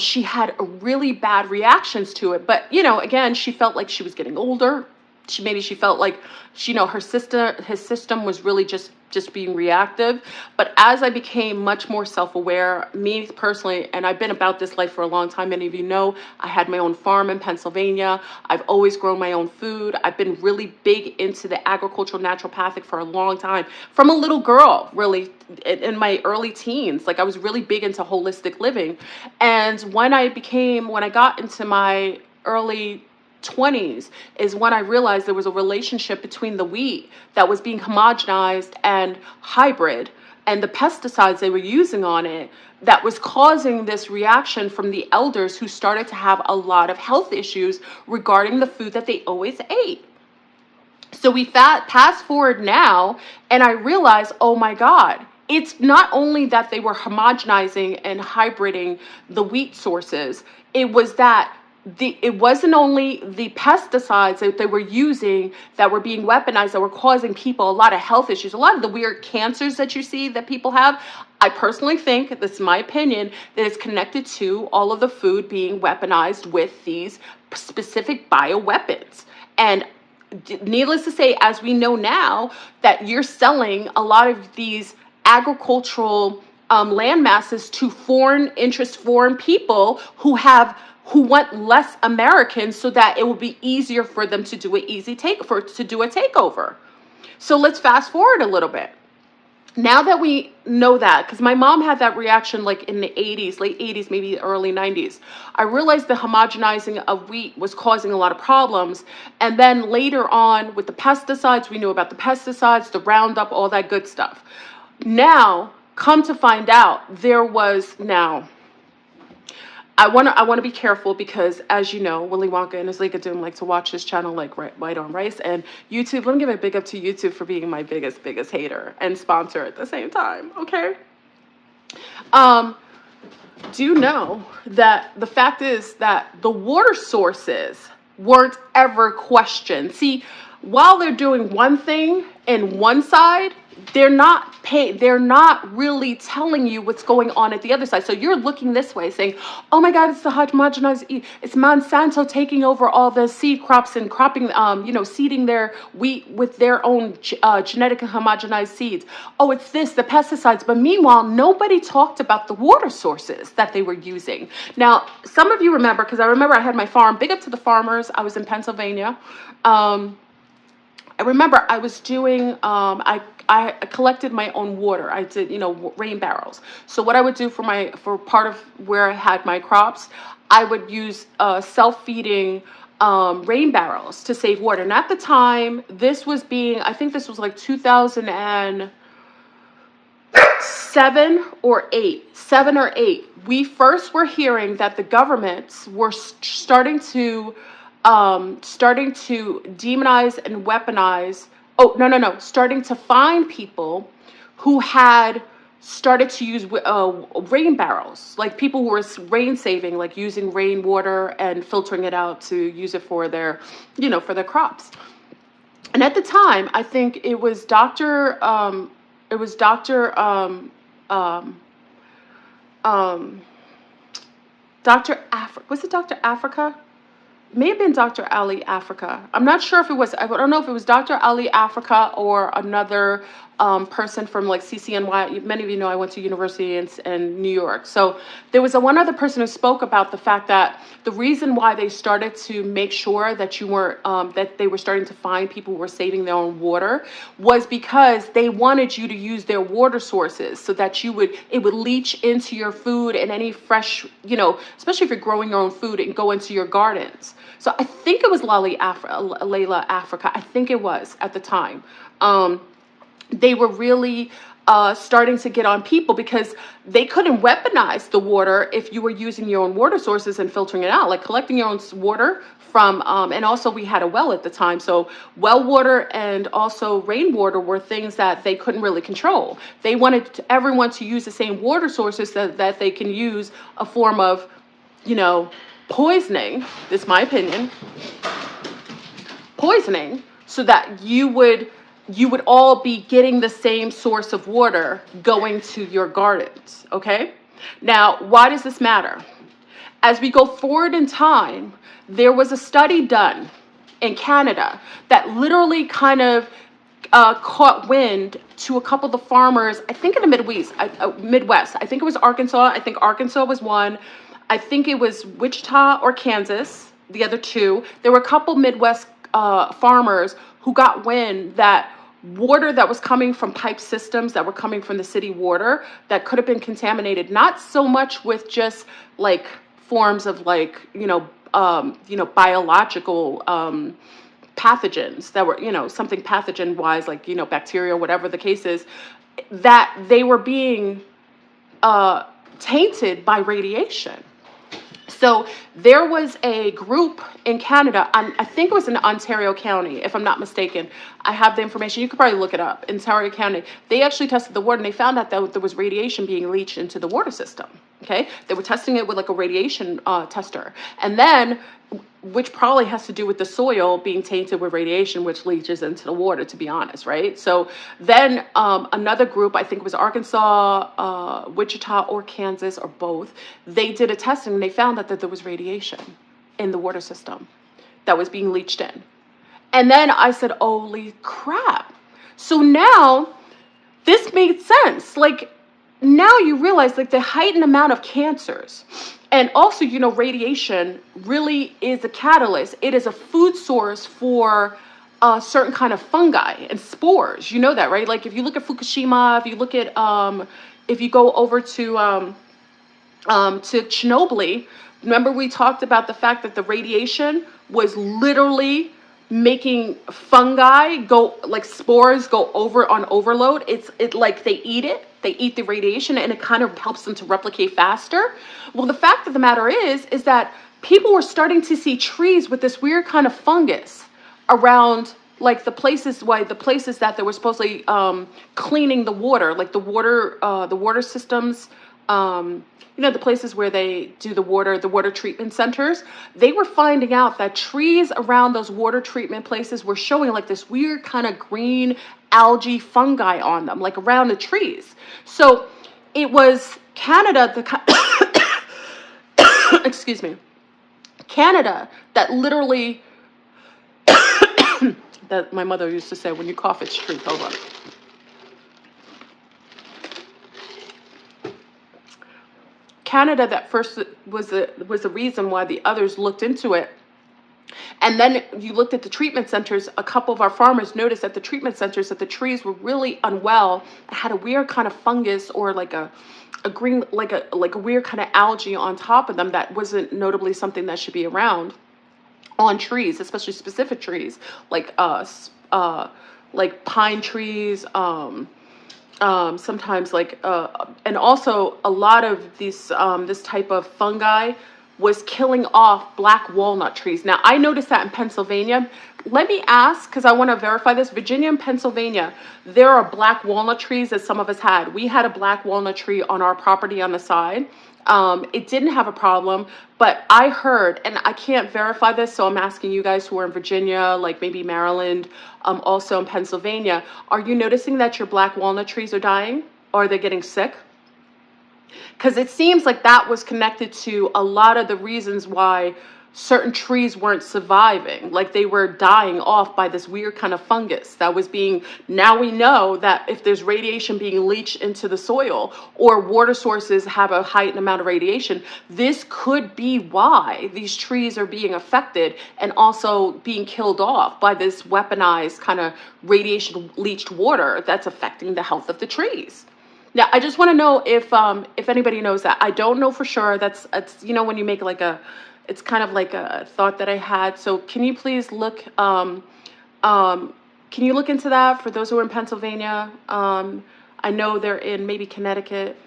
she had really bad reactions to it. But, again, she felt like she was getting older. She felt like, his system was really just being reactive. But as I became much more self-aware, me personally, and I've been about this life for a long time. Many of you know, I had my own farm in Pennsylvania. I've always grown my own food. I've been really big into the agricultural naturopathic for a long time. From a little girl, really, in my early teens, like I was really big into holistic living. And when I got into my early 20s is when I realized there was a relationship between the wheat that was being homogenized and hybrid, and the pesticides they were using on it, that was causing this reaction from the elders, who started to have a lot of health issues regarding the food that they always ate. So we fast forward now, and I realized, oh my God, it's not only that they were homogenizing and hybriding the wheat sources, it was that it wasn't only the pesticides that they were using that were being weaponized, that were causing people a lot of health issues, a lot of the weird cancers that you see that people have. I personally think, this is my opinion, that it's connected to all of the food being weaponized with these specific bioweapons. And needless to say, as we know now, that you're selling a lot of these agricultural land masses to foreign people who want less Americans, so that it will be easier for them to do a takeover. So let's fast forward a little bit. Now that we know that, because my mom had that reaction like in the 80s, late 80s, maybe early 90s, I realized the homogenizing of wheat was causing a lot of problems. And then later on with the pesticides, we knew about the pesticides, the Roundup, all that good stuff. Now, come to find out, I want to be careful, because, as you know, Willy Wonka and his League of Doom like to watch this channel like White on Rice. And YouTube, let me give a big up to YouTube for being my biggest hater and sponsor at the same time, okay? Um, do you know that the fact is that the water sources weren't ever questioned? See, while they're doing one thing in one side, they're not really telling you what's going on at the other side. So you're looking this way saying, oh my God, it's the homogenized, it's Monsanto taking over all the seed crops and cropping, seeding their wheat with their own genetic homogenized seeds. Oh, it's this, the pesticides. But meanwhile, nobody talked about the water sources that they were using. Now, some of you remember, because I remember I had my farm, big up to the farmers. I was in Pennsylvania. I remember I was doing, I collected my own water. I did, rain barrels. So what I would do for part of where I had my crops, I would use self-feeding rain barrels to save water. And at the time, I think this was like 2007 or 8, we first were hearing that the governments were starting to demonize and weaponize. Oh, no. Starting to find people who had started to use rain barrels, like people who were rain saving, like using rainwater and filtering it out to use it for their, for their crops. And at the time, I think it was Dr. Dr. Africa. Was it Dr. Africa? May have been Dr. Ali Africa. I'm not sure if it was, I don't know if it was Dr. Ali Africa or another person from like CCNY. Many of you know I went to university in New York. So there was one other person who spoke about the fact that the reason why they started to make sure that that they were starting to find people who were saving their own water was because they wanted you to use their water sources so that it would leach into your food and any fresh, especially if you're growing your own food and go into your gardens. So I think it was Layla Africa. I think it was at the time. They were really starting to get on people because they couldn't weaponize the water if you were using your own water sources and filtering it out, like collecting your own water from, and also we had a well at the time. So well water and also rainwater were things that they couldn't really control. They wanted everyone to use the same water sources that they can use a form of, poisoning, this is my opinion, poisoning, so that you would all be getting the same source of water going to your gardens, okay? Now, why does this matter? As we go forward in time, there was a study done in Canada that literally kind of caught wind to a couple of the farmers, I think in the Midwest. I think it was Arkansas. I think Arkansas was one. I think it was Wichita or Kansas, the other two. There were a couple Midwest farmers who got wind that water that was coming from pipe systems that were coming from the city water that could have been contaminated, not so much with just like forms of like, biological pathogens that were, something pathogen wise, like, bacteria, whatever the case is, that they were being tainted by radiation. So there was a group in Canada, I think it was in Ontario County, if I'm not mistaken. I have the information. You could probably look it up. In Ontario County, they actually tested the water and they found out that there was radiation being leached into the water system. Okay, they were testing it with like a radiation tester, and then, which probably has to do with the soil being tainted with radiation, which leaches into the water, to be honest, right? So then another group, I think it was Arkansas, Wichita, or Kansas, or both, they did a testing and they found that there was radiation in the water system that was being leached in. And then I said, holy crap. So now this made sense. Like, now you realize like the heightened amount of cancers, and also, radiation really is a catalyst. It is a food source for certain kind of fungi and spores. You know that, right? Like if you look at Fukushima, if you look at, if you go over to Chernobyl, remember we talked about the fact that the radiation was literally making fungi go, like spores go over on overload. It like they eat the radiation and it kind of helps them to replicate faster. Well, the fact of the matter is that people were starting to see trees with this weird kind of fungus around like the places that they were supposedly cleaning the water, like the water systems you know, the places where they do the water treatment centers, they were finding out that trees around those water treatment places were showing like this weird kind of green algae fungi on them, like around the trees. So it was Canada, excuse me, Canada that literally, that my mother used to say, when you cough, it's truth. Hold on. Canada that first was the reason why the others looked into it. And then you looked at the treatment centers. A couple of our farmers noticed at the treatment centers that the trees were really unwell, had a weird kind of fungus or like a green, like a weird kind of algae on top of them that wasn't notably something that should be around on trees, especially specific trees like pine trees, sometimes and also a lot of these this type of fungi was killing off black walnut trees. Now I noticed that in Pennsylvania. Let me ask, because I want to verify this. Virginia and Pennsylvania, there are black walnut trees that some of us had. We had a black walnut tree on our property on the side. It didn't have a problem, but I heard, and I can't verify this, so I'm asking you guys who are in Virginia, like maybe Maryland, also in Pennsylvania, are you noticing that your black walnut trees are dying? Or are they getting sick? Because it seems like that was connected to a lot of the reasons why certain trees weren't surviving, like they were dying off by this weird kind of fungus that was being, now we know that if there's radiation being leached into the soil or water sources have a heightened amount of radiation, this could be why these trees are being affected and also being killed off by this weaponized kind of radiation leached water that's affecting the health of the trees. Now, I just want to know if anybody knows that. I don't know for sure. It's, you know, when you make like it's kind of like a thought that I had. So can you please look, can you look into that for those who are in Pennsylvania? I know they're in maybe Connecticut,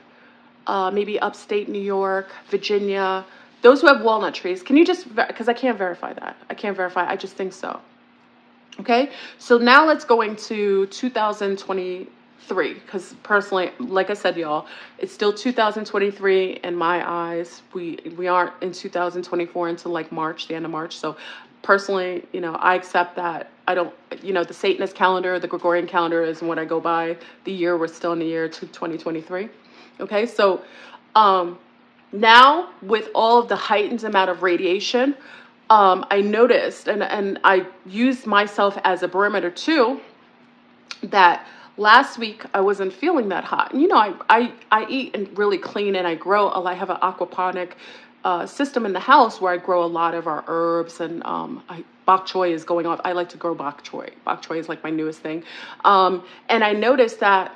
maybe upstate New York, Virginia. Those who have walnut trees, can you just, because I can't verify that. I can't verify, I just think so. Okay, so now let's go into 2023, because personally, like I said, y'all, it's still 2023 in my eyes. We aren't in 2024 until like March, the end of March. So personally, you know, I accept that. I don't, you know, the Satanist calendar, the Gregorian calendar is what I go by. The year, we're still in the year 2023. Okay, so now with all of the heightened amount of radiation, I noticed, and I used myself as a barometer too, that last week I wasn't feeling that hot. And, you know, I eat and really clean, and I grow. I have an aquaponic system in the house where I grow a lot of our herbs, and bok choy is going off. I like to grow bok choy. Bok choy is like my newest thing. And I noticed that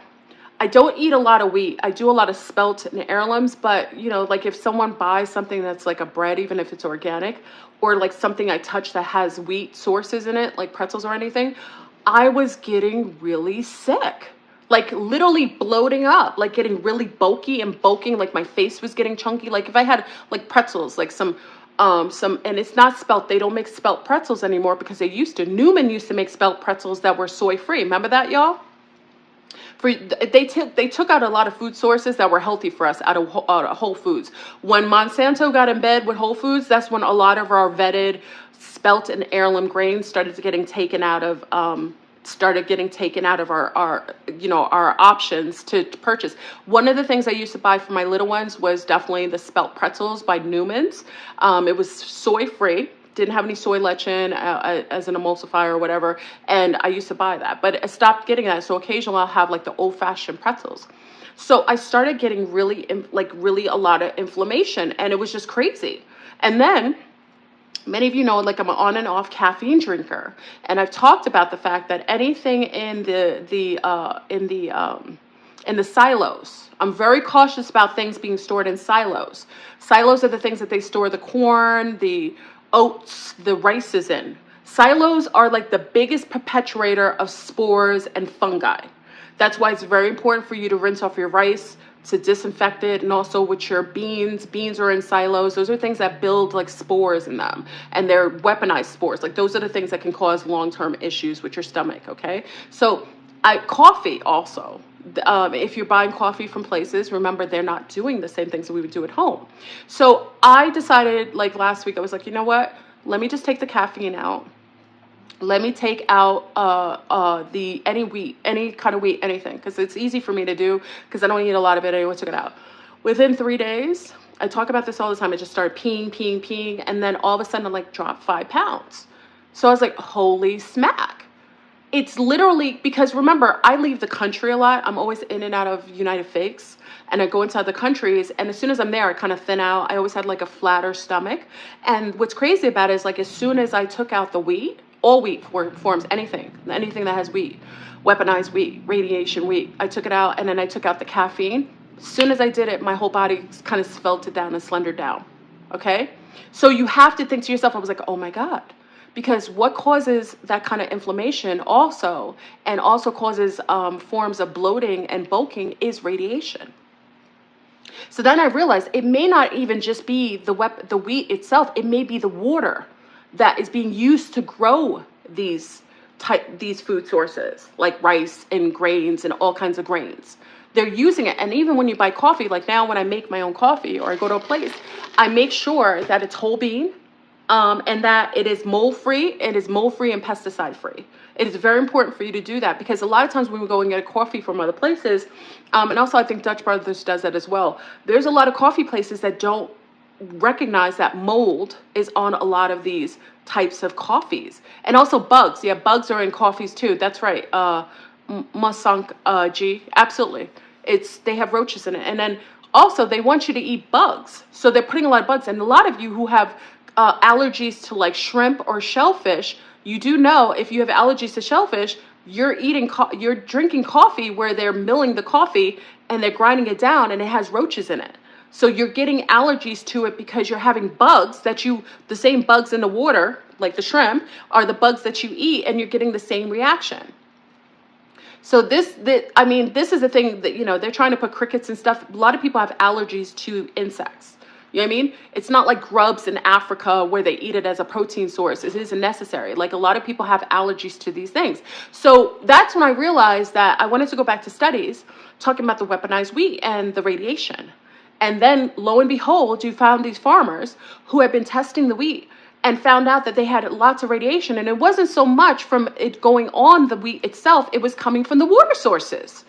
I don't eat a lot of wheat. I do a lot of spelt and heirlooms, but, you know, like if someone buys something that's like a bread, even if it's organic, or like something I touch that has wheat sources in it, like pretzels or anything, I was getting really sick, like literally bloating up, like getting really bulky and bulking, like my face was getting chunky. Like if I had like pretzels, like some, and it's not spelt. They don't make spelt pretzels anymore because they used to. Newman used to make spelt pretzels that were soy free. Remember that, y'all? They took out a lot of food sources that were healthy for us out of Whole Foods. When Monsanto got in bed with Whole Foods, that's when a lot of our vetted spelt and heirloom grains started getting taken out of our you know, our options to purchase. One of the things I used to buy for my little ones was definitely the spelt pretzels by Newman's. It was soy free. Didn't have any soy lecithin as an emulsifier or whatever, and I used to buy that, but I stopped getting that. So occasionally I'll have like the old-fashioned pretzels. So I started getting really a lot of inflammation, and it was just crazy. And then many of you know, like I'm an on and off caffeine drinker, and I've talked about the fact that anything in the silos, I'm very cautious about things being stored in silos. Silos are the things that they store the corn, the oats, the rices in. Silos are like the biggest perpetuator of spores and fungi. That's why it's very important for you to rinse off your rice, to disinfect it, and also with your beans. Beans are in silos. Those are things that build like spores in them, and they're weaponized spores. Like those are the things that can cause long-term issues with your stomach, okay? So coffee also. If you're buying coffee from places, remember they're not doing the same things that we would do at home. So I decided, like last week, I was like, you know what? Let me just take the caffeine out. Let me take out the any wheat, any kind of wheat, anything, because it's easy for me to do because I don't eat a lot of it. Anyway, took it out. Within 3 days, I talk about this all the time. I just started peeing, and then all of a sudden, I like dropped 5 pounds. So I was like, holy smack. It's literally because remember, I leave the country a lot. I'm always in and out of United Fakes, and I go inside the countries. And as soon as I'm there, I kind of thin out. I always had like a flatter stomach. And what's crazy about it is like as soon as I took out the wheat, all wheat forms anything that has wheat, weaponized wheat, radiation wheat. I took it out, and then I took out the caffeine. As soon as I did it, my whole body kind of svelted down and slendered down. Okay, so you have to think to yourself. I was like, oh my God. Because what causes that kind of inflammation also, and also causes forms of bloating and bulking, is radiation. So then I realized it may not even just be the wheat itself. It may be the water that is being used to grow these food sources, like rice and grains and all kinds of grains. They're using it. And even when you buy coffee, like now when I make my own coffee or I go to a place, I make sure that it's whole bean. And that it is mold-free, and pesticide-free. It is very important for you to do that because a lot of times when we go and get a coffee from other places, and also I think Dutch Brothers does that as well, there's a lot of coffee places that don't recognize that mold is on a lot of these types of coffees. And also bugs. Yeah, bugs are in coffees too. That's right. Masunk G. Absolutely. They have roaches in it. And then also they want you to eat bugs. So they're putting a lot of bugs. And a lot of you who have allergies to like shrimp or shellfish, you do know if you have allergies to shellfish, you're drinking coffee where they're milling the coffee and they're grinding it down and it has roaches in it. So you're getting allergies to it because you're having bugs the same bugs in the water, like the shrimp, are the bugs that you eat, and you're getting the same reaction. So this is the thing that, they're trying to put crickets and stuff. A lot of people have allergies to insects. You know what I mean? It's not like grubs in Africa where they eat it as a protein source. It isn't necessary. Like a lot of people have allergies to these things. So that's when I realized that I wanted to go back to studies talking about the weaponized wheat and the radiation. And then lo and behold, you found these farmers who had been testing the wheat and found out that they had lots of radiation. And it wasn't so much from it going on the wheat itself. It was coming from the water sources.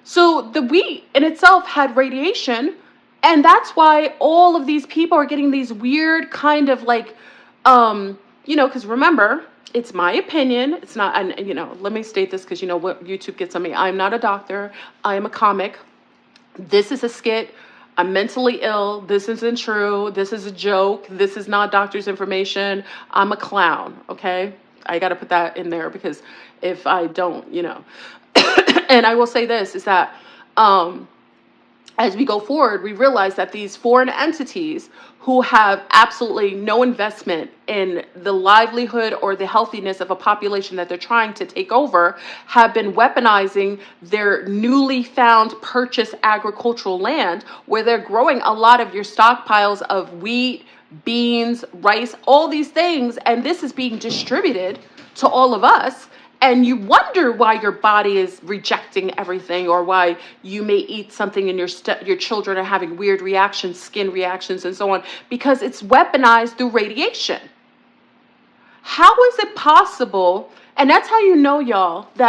So the wheat in itself had radiation. And that's why all of these people are getting these weird kind of like, because remember, it's my opinion. It's not, and let me state this because what YouTube gets on me. I'm not a doctor. I am a comic. This is a skit. I'm mentally ill. This isn't true. This is a joke. This is not doctor's information. I'm a clown. Okay. I got to put that in there because if I don't, and I will say this is that, as we go forward, we realize that these foreign entities who have absolutely no investment in the livelihood or the healthiness of a population that they're trying to take over have been weaponizing their newly found purchased agricultural land where they're growing a lot of your stockpiles of wheat, beans, rice, all these things. And this is being distributed to all of us. And you wonder why your body is rejecting everything, or why you may eat something and your children are having weird reactions, skin reactions, and so on, because it's weaponized through radiation. How is it possible? And that's how you know, y'all, that